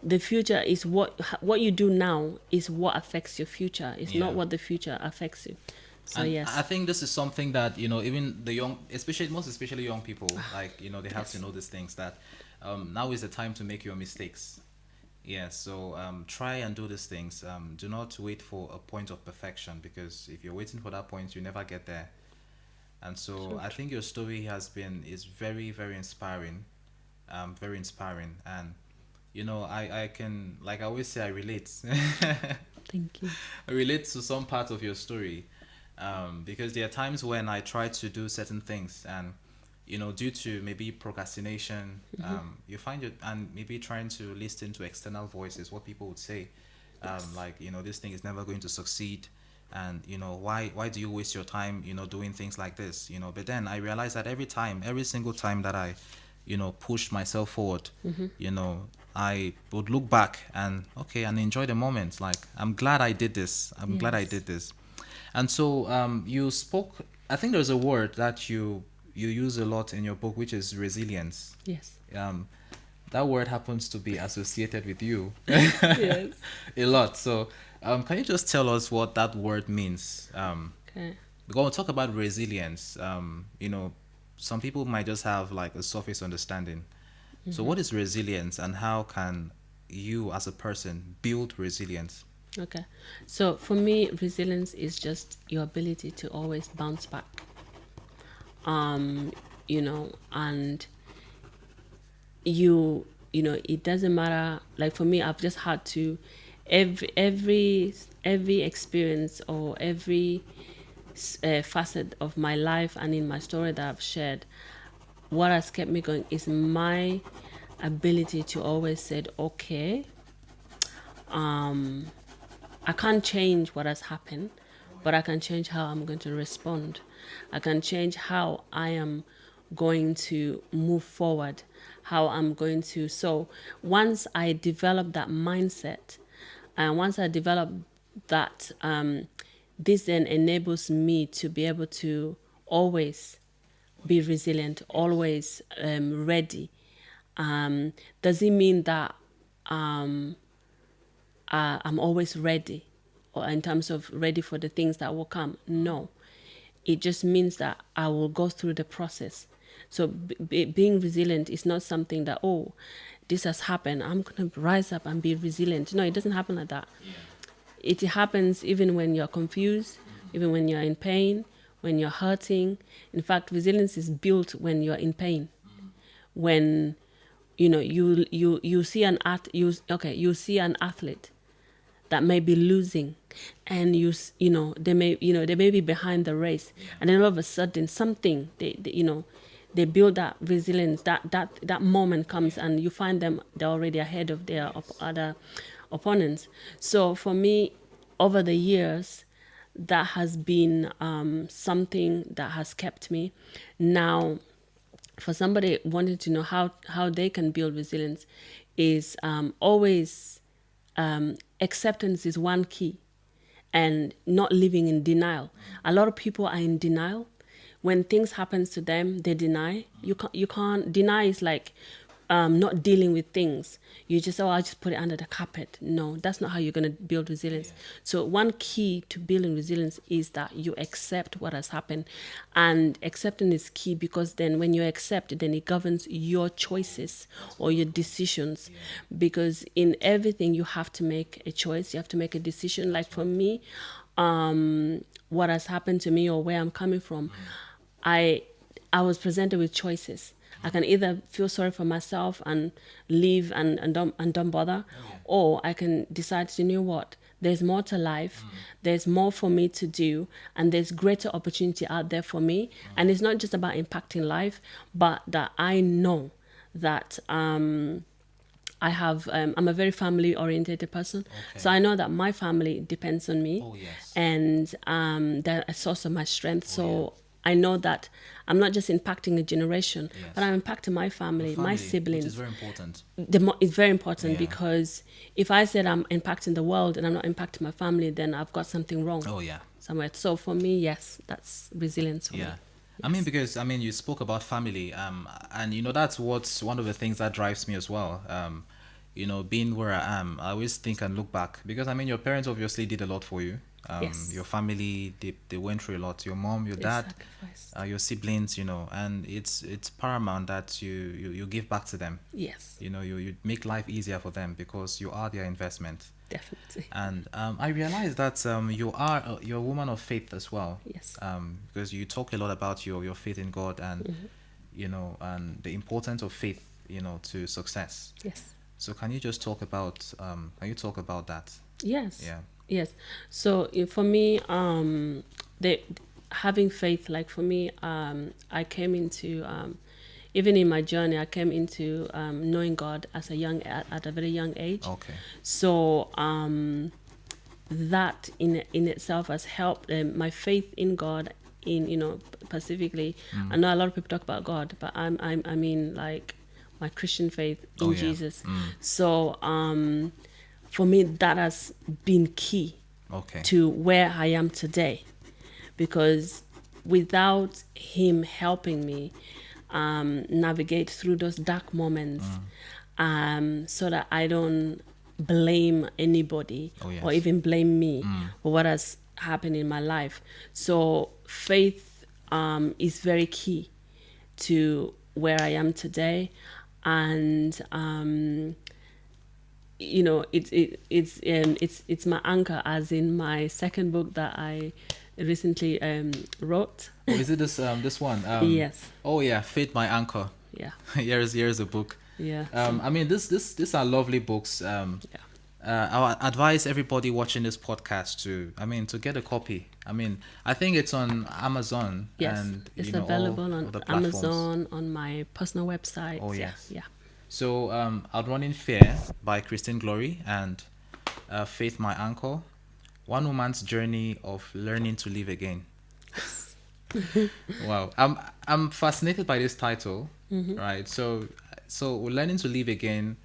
the future is what you do now is what affects your future. It's Yeah. not what the future affects you. So And yes. I think this is something that even the young, especially young people, like they have to know these things, that now is the time to make your mistakes. Yeah, so try and do these things. Do not wait for a point of perfection, because if you're waiting for that point, you never get there. And so I think your story is very, very inspiring, very inspiring. And I can, like I always say, I relate. Thank you. I relate to some part of your story, because there are times when I try to do certain things, and due to maybe procrastination, you find it, and maybe trying to listen to external voices, what people would say, like this thing is never going to succeed, and why do you waste your time doing things like this, but then I realized that every single time that I push myself forward, I would look back and okay, and enjoy the moment, like I'm glad I did this, I'm glad I Yes. did this. And so you spoke, I think there's a word that you use a lot in your book, which is resilience. Yes. um that word happens to be associated with you Yes. a lot. So can you just tell us what that word means? Okay. We're going to talk about resilience. Some people might just have like a surface understanding. So what is resilience, and how can you as a person build resilience? Okay. So for me, resilience is just your ability to always bounce back. And it doesn't matter. Like for me, I've just had to every experience, or every facet of my life and in my story that I've shared, what has kept me going is my ability to always said, okay, I can't change what has happened, but I can change how I'm going to respond. I can change how I am going to move forward, how I'm going to. So once I develop that mindset, and once I develop that, this then enables me to be able to always be resilient, always ready. Does it mean that I'm always ready, or in terms of ready for the things that will come? No. It just means that I will go through the process. So being resilient is not something that, oh, this has happened, I'm going to rise up and be resilient. No, it doesn't happen like that. Yeah. It happens even when you're confused, even when you're in pain, when you're hurting. In fact, resilience is built when you're in pain. When you see you see an athlete that may be losing, and they may be behind the race, and then all of a sudden something they build that resilience, that moment comes, and you find them, they're already ahead of their other opponents. So for me, over the years, that has been something that has kept me. Now, for somebody wanting to know how they can build resilience, is always acceptance is one key. and not living in denial. A lot of people are in denial. When things happens to them, they deny. You can't deny is like not dealing with things. You just, oh, I'll just put it under the carpet. No, that's not how you're going to build resilience. So one key to building resilience is that you accept what has happened. And accepting is key, because then when you accept, then it governs your choices or your decisions. Because in everything, you have to make a choice. You have to make a decision. Like for me, what has happened to me or where I'm coming from, I was presented with choices. I can either feel sorry for myself and leave and don't bother, or I can decide to, you know what, there's more to life, there's more for me to do, and there's greater opportunity out there for me. And it's not just about impacting life, but that I know that I have, I'm a very family oriented person. Okay. So I know that my family depends on me. Oh, yes. And they're a source of my strength. So I know that I'm not just impacting a generation, but I'm impacting my family, my siblings. Which is very important. It's very important. Yeah. Because if I said I'm impacting the world and I'm not impacting my family, then I've got something wrong. Oh, yeah. Somewhere. So for me, yes, that's resilience for me. Yeah. I mean, because you spoke about family, and that's what's one of the things that drives me as well. Being where I am, I always think and look back, because your parents obviously did a lot for you. Yes. Your family, they went through a lot. Your mom, your dad, your siblings, and it's paramount that you give back to them. Yes. You make life easier for them, because you are their investment. Definitely. And I realized that you're a woman of faith as well. Yes. Because you talk a lot about your faith in God, and and the importance of faith, to success. Yes. So can you just talk about that? Yes. Yeah. Yes. So for me, having faith, like for me, I came into, even in my journey, I came into knowing God at a very young age. Okay. So that in itself has helped my faith in God. In specifically, I know a lot of people talk about God, but I mean like my Christian faith in Jesus. So for me, that has been key to where I am today, because without him helping me navigate through those dark moments, so that I don't blame anybody or even blame me for what has happened in my life. So faith is very key to where I am today. And it's my anchor, as in my second book that I recently wrote. Oh, is it this one? Yes. Oh yeah, Faith My Anchor. Yeah. here's a book. Yeah. These are lovely books. I would advise everybody watching this podcast to get a copy. I think it's on Amazon. Yes, and it's all available on the platforms. Amazon, on my personal website. Oh yes. Yeah. So Outrunning Fear by Christine Glory, and Faith My Anchor, one woman's journey of learning to live again. Wow, I'm fascinated by this title. Right, so learning to live again.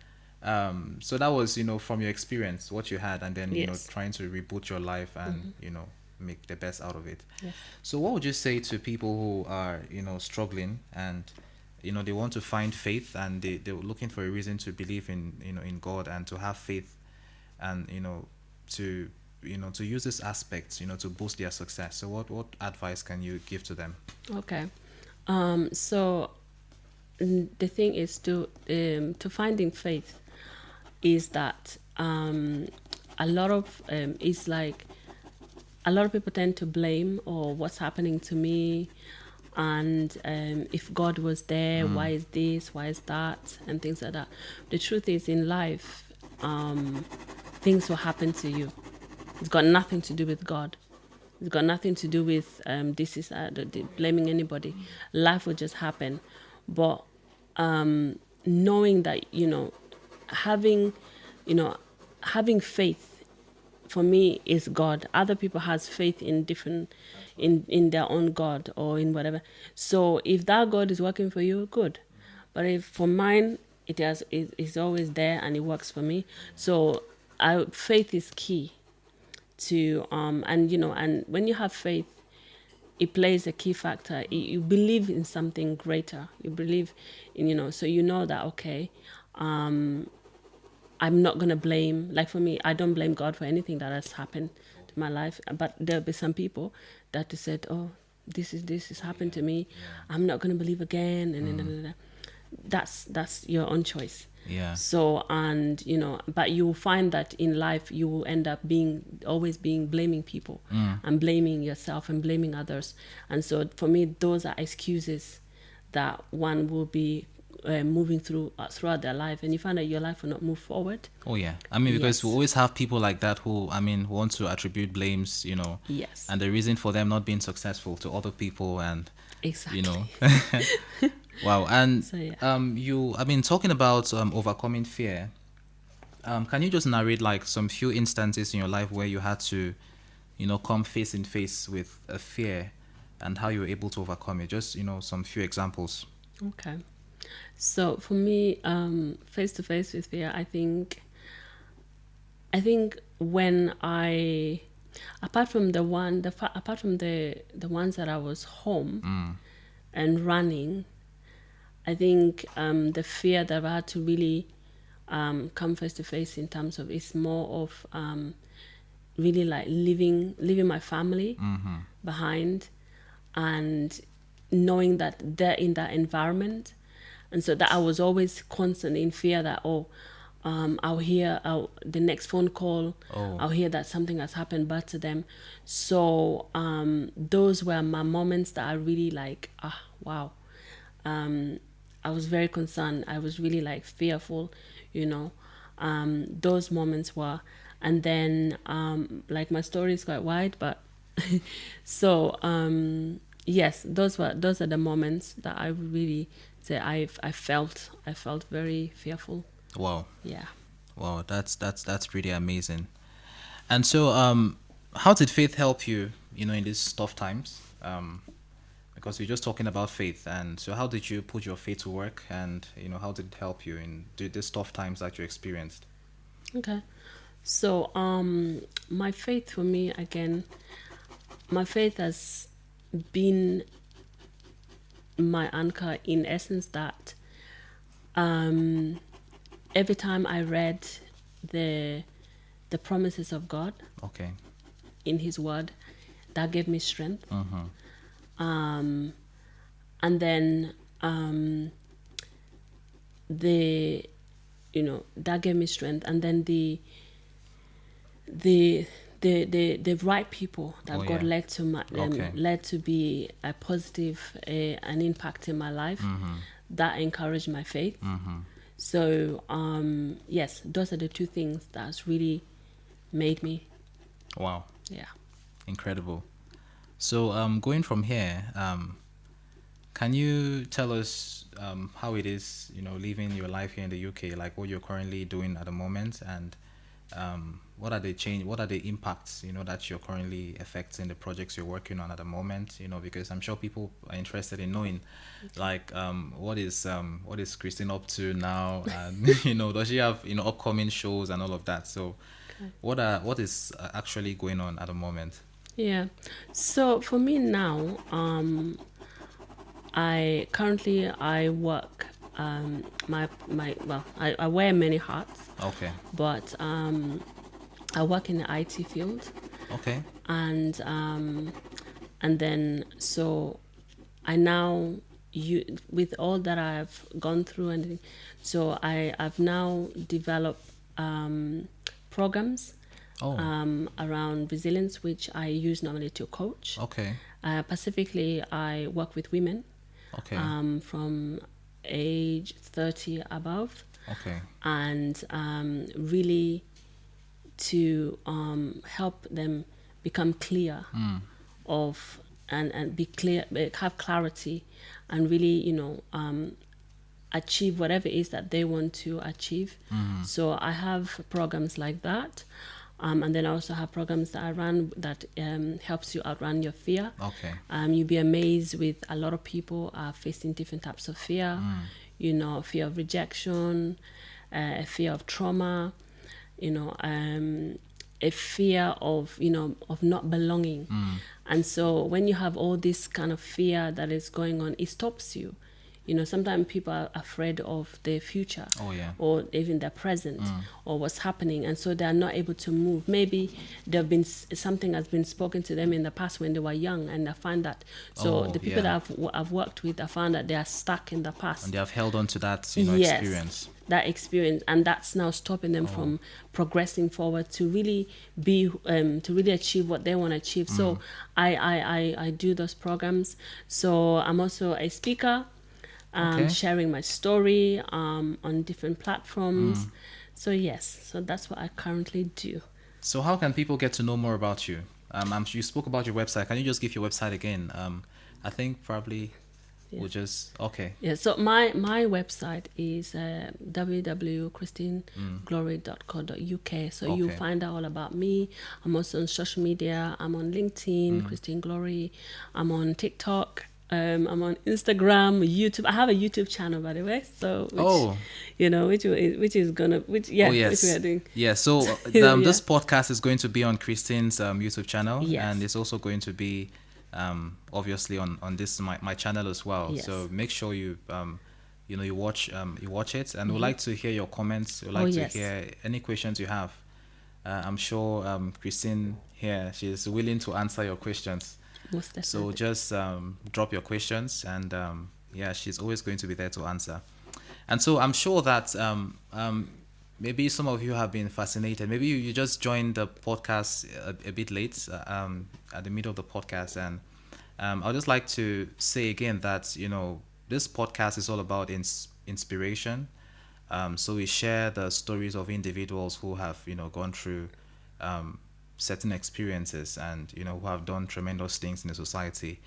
So that was from your experience, what you had, and then trying to reboot your life and make the best out of it. Yes. So what would you say to people who are struggling, and they want to find faith, and they're looking for a reason to believe in in God, and to have faith, and to use this aspect to boost their success? So what advice can you give to them? Okay. So the thing is to finding faith is that a lot of it's like a lot of people tend to blame, or what's happening to me, and if God was there, why is this, why is that, and things like that. The truth is, in life, things will happen to you. It's got nothing to do with God. It's got nothing to do with blaming anybody. Life will just happen. But knowing that, having faith for me is God. Other people has faith in different, in their own God or in whatever. So if that God is working for you, good. But if for mine, it's always there and it works for me. So faith is key to and and when you have faith, it plays a key factor. You believe in something greater. You believe in, so that, okay, I'm not going to blame, like for me, I don't blame God for anything that has happened to my life. But there'll be some people that said, oh, this is happened to me. I'm not going to believe again. And that's your own choice. Yeah. So, and, but you will find that in life, you will end up always blaming people and blaming yourself and blaming others. And so for me, those are excuses that one will be moving throughout their life, and you find that your life will not move forward. Oh yeah, I mean, because Yes. we always have people like that who, I mean, want to attribute blames, Yes. and the reason for them not being successful to other people, and Exactly. Wow. And So, yeah. I mean, talking about overcoming fear, can you just narrate like some few instances in your life where you had to, come face in face with a fear, and how you were able to overcome it? Just some few examples. Okay. So for me, face to face with fear, I think when apart from the ones that I was home and running, I think the fear that I had to really come face to face in terms of, it's more of really like leaving my family behind, and knowing that they're in that environment. And so that I was always constantly in fear that, I'll hear the next phone call, I'll hear that something has happened bad to them. So those were my moments that I really like, wow. I was very concerned. I was really like fearful, those moments were. And then like my story is quite wide, but so yes, those are the moments that I would really say I felt very fearful. Wow. Yeah. Wow, that's pretty amazing. And so, how did faith help you, in these tough times? Because we're just talking about faith, and so how did you put your faith to work, and how did it help you in these tough times that you experienced? Okay. So my faith, for me, again, my faith has been my anchor, in essence, that every time I read the promises of God Okay. in His Word, that gave me strength. And then that gave me strength. And then the right people that God led to led to be a positive an impact in my life, that encouraged my faith. So yes, those are the two things that's really made me. Wow. Yeah. Incredible. So going from here, can you tell us how it is, living your life here in the UK, like what you're currently doing at the moment, and what are the impacts, that you're currently affecting the projects you're working on at the moment, because I'm sure people are interested in knowing, like, what is Christine up to now, and does she have upcoming shows and all of that? So what is actually going on at the moment? Yeah. So for me now, I work I wear many hats. Okay. But I work in the IT field. Okay. And then so I now, with all that I've gone through, and so I've now developed programs around resilience, which I use normally to coach. Okay. Specifically, I work with women Okay. from age 30 above. Okay. And really to help them become clear of and be clear, have clarity, and really achieve whatever it is that they want to achieve. So I have programs like that. And then I also have programs that I run that helps you outrun your fear. Okay. You'll be amazed with a lot of people are facing different types of fear. Fear of rejection, a fear of trauma, a fear of, of not belonging. And so when you have all this kind of fear that is going on, it stops you. Sometimes people are afraid of their future, Oh, yeah. or even their present, or what's happening, and so they are not able to move. Maybe there have been something has been spoken to them in the past when they were young, and I find that. So Oh, the people yeah. that I've worked with, I found that they are stuck in the past. And they have held on to that, Yes, experience. that experience, and that's now stopping them from progressing forward to really be to really achieve what they want to achieve. So I do those programs. So I'm also a speaker, Okay. sharing my story on different platforms. So yes, so that's what I currently do. So how can people get to know more about you? You spoke about your website. Can you just give your website again? I think probably Yeah. we'll just okay. Yeah, so my website is www.christineglory.co.uk. So you'll Okay. find out all about me. I'm also on social media. I'm on LinkedIn, Christine Glory. I'm on TikTok. I'm on Instagram, YouTube. I have a YouTube channel, by the way. So which, Oh. which is gonna which Oh, which we yes. are doing. Yeah. So Yeah. this podcast is going to be on Christine's YouTube channel, Yes. and it's also going to be obviously on this my channel as well. Yes. So make sure you you watch it, and we'd like to hear your comments. We'd like to yes. hear any questions you have. I'm sure Christine here, she's willing to answer your questions. Most definitely. So just drop your questions, and yeah, she's always going to be there to answer. And so I'm sure that maybe some of you have been fascinated. Maybe you just joined the podcast a bit late, at the middle of the podcast, and I'd just like to say again that this podcast is all about inspiration. So we share the stories of individuals who have gone through certain experiences, and who have done tremendous things in the society,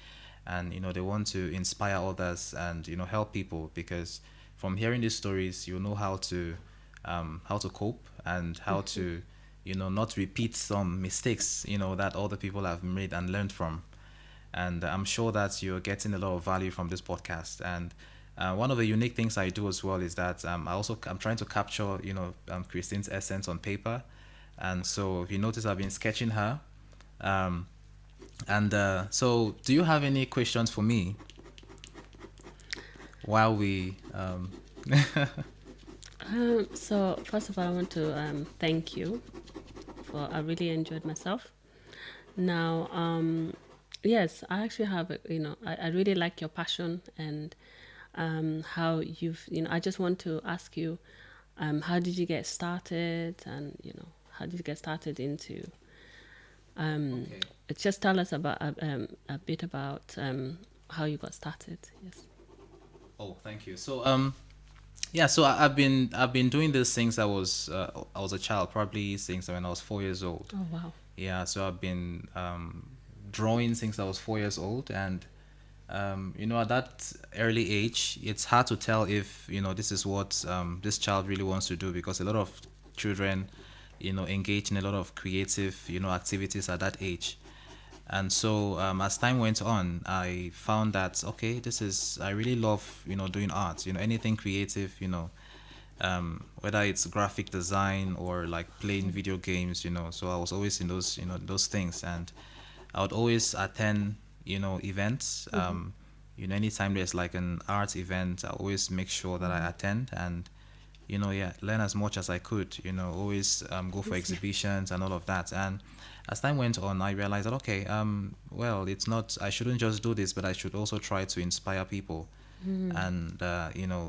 and they want to inspire others, and help people, because from hearing these stories you know how to cope, and how to not repeat some mistakes that other people have made and learned from. And I'm sure that you're getting a lot of value from this podcast. And one of the unique things I do as well is that I'm trying to capture Christine's essence on paper. And so if you notice, I've been sketching her. So do you have any questions for me while we So first of all, I want to thank you for. I really enjoyed myself. Now, yes, I actually have. I really like your passion, and how you've. I just want to ask you, how did you get started, and how did you get started into. Okay. Just tell us about a bit about how you got started. Yes. Oh, thank you. So yeah, so I've been doing this since I was a child, probably since when I was 4 years old. Oh wow. Yeah, so I've been drawing since I was 4 years old, and at that early age, it's hard to tell if this is what this child really wants to do, because a lot of children engage in a lot of creative activities at that age. And so as time went on, I found that okay, I really love doing art, anything creative, whether it's graphic design or like playing video games. So I was always in those things, and I would always attend events. Anytime there's like an art event, I always make sure that I attend, and yeah, learn as much as I could. Always go for exhibitions and all of that. And as time went on, I realized that okay, well, it's not. I shouldn't just do this, but I should also try to inspire people. And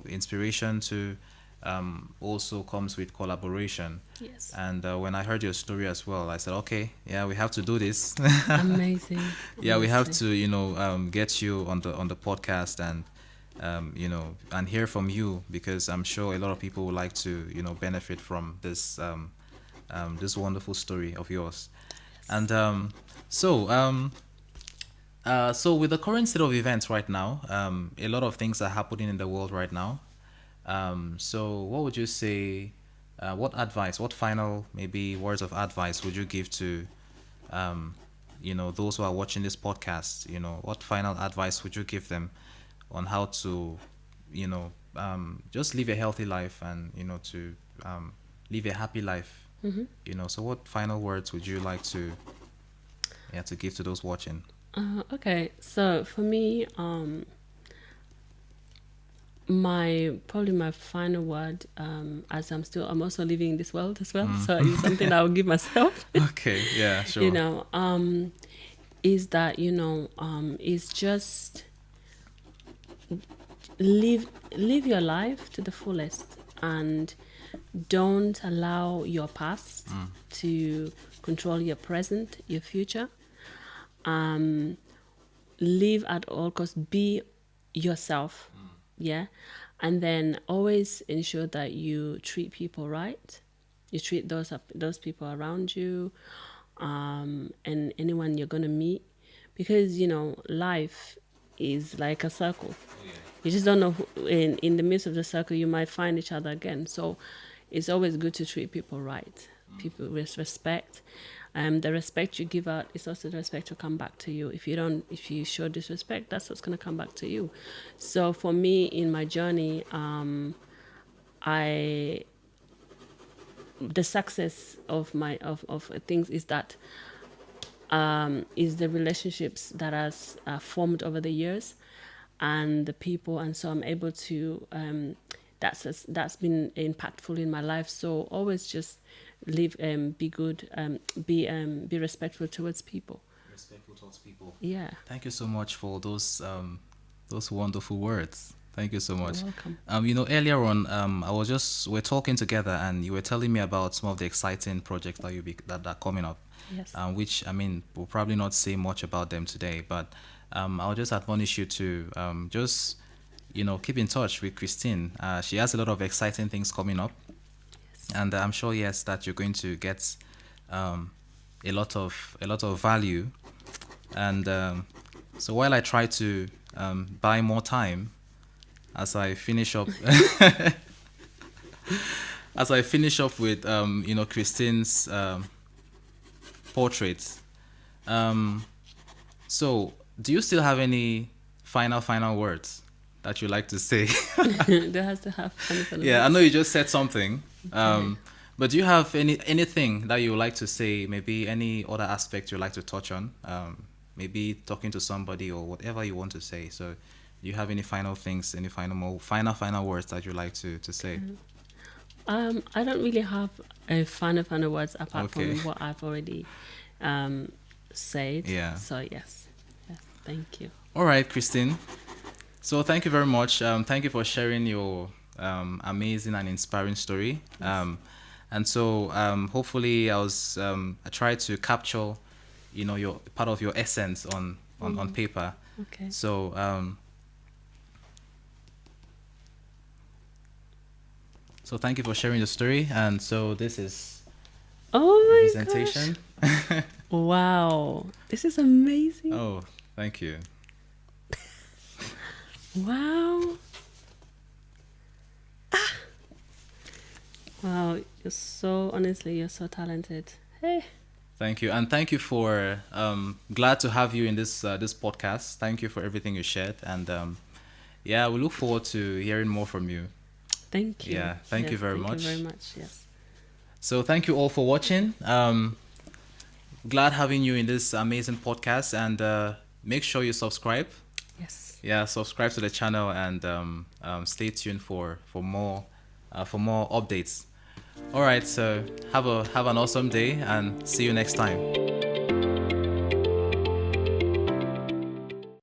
inspiration to also comes with collaboration. Yes. And when I heard your story as well, I said, okay, yeah, we have to do this. Amazing. Yeah, we have Amazing. to get you on the podcast, and and hear from you, because I'm sure a lot of people would like to benefit from this wonderful story of yours. And so with the current state of events right now, a lot of things are happening in the world right now. So what would you say? What final maybe words of advice would you give to those who are watching this podcast? What final advice would you give them on how to just live a healthy life, and to live a happy life So what final words would you like to, yeah, to give to those watching? Okay, so for me, my final word, as I'm also living in this world as well, so it's something that I'll give myself. Okay, yeah, you sure. know, is that is just live your life to the fullest, and don't allow your past to control your present, your future. Live at all costs, be yourself. Yeah. And then always ensure that you treat people right. You treat those people around you, and anyone you're gonna meet, because life is like a circle. You just don't know in the midst of the circle you might find each other again. So it's always good to treat people right, people with respect. The respect you give out is also the respect to come back to you. If you show disrespect, that's what's going to come back to you. So for me in my journey, I the success of of things is that is the relationships that has formed over the years, and the people, and so I'm able to that's been impactful in my life. So always just live, be good, be respectful towards people. Respectful towards people. Yeah. Thank you so much for those wonderful words. Thank you so much. You're welcome. Earlier on, we're talking together, and you were telling me about some of the exciting projects that are coming up. Yes. Which, I mean, we'll probably not say much about them today, but I'll just admonish you to just keep in touch with Christine. She has a lot of exciting things coming up, and I'm sure, yes, that you're going to get a lot of value. And so while I try to buy more time as I finish up with Christine's portraits. So do you still have any final words that you like to say? There has to have fun. Yeah, I know you just said something. But do you have anything that you would like to say? Maybe any other aspect you'd like to touch on? Maybe talking to somebody or whatever you want to say. So, do you have any final things, any final words that you'd like to say? I don't really have a final words apart Okay. from what I've already said. Yeah. So yes. Yeah, thank you. All right, Christine. So thank you very much. Thank you for sharing your amazing and inspiring story. And so hopefully I tried to capture, your part of your essence on paper. Okay. So thank you for sharing your story. And so this is Oh the my presentation. gosh. Wow. This is amazing. Oh, thank you. Wow. Wow, you're so talented. Hey. Thank you, and thank you for glad to have you in this podcast. Thank you for everything you shared, and yeah, we look forward to hearing more from you. Thank you. Yeah, thank you very Thank much. you very much. Yes. So thank you all for watching. Glad having you in this amazing podcast, and make sure you subscribe. Yes. Yeah, subscribe to the channel, and stay tuned for more updates. All right, so have an awesome day, and see you next time.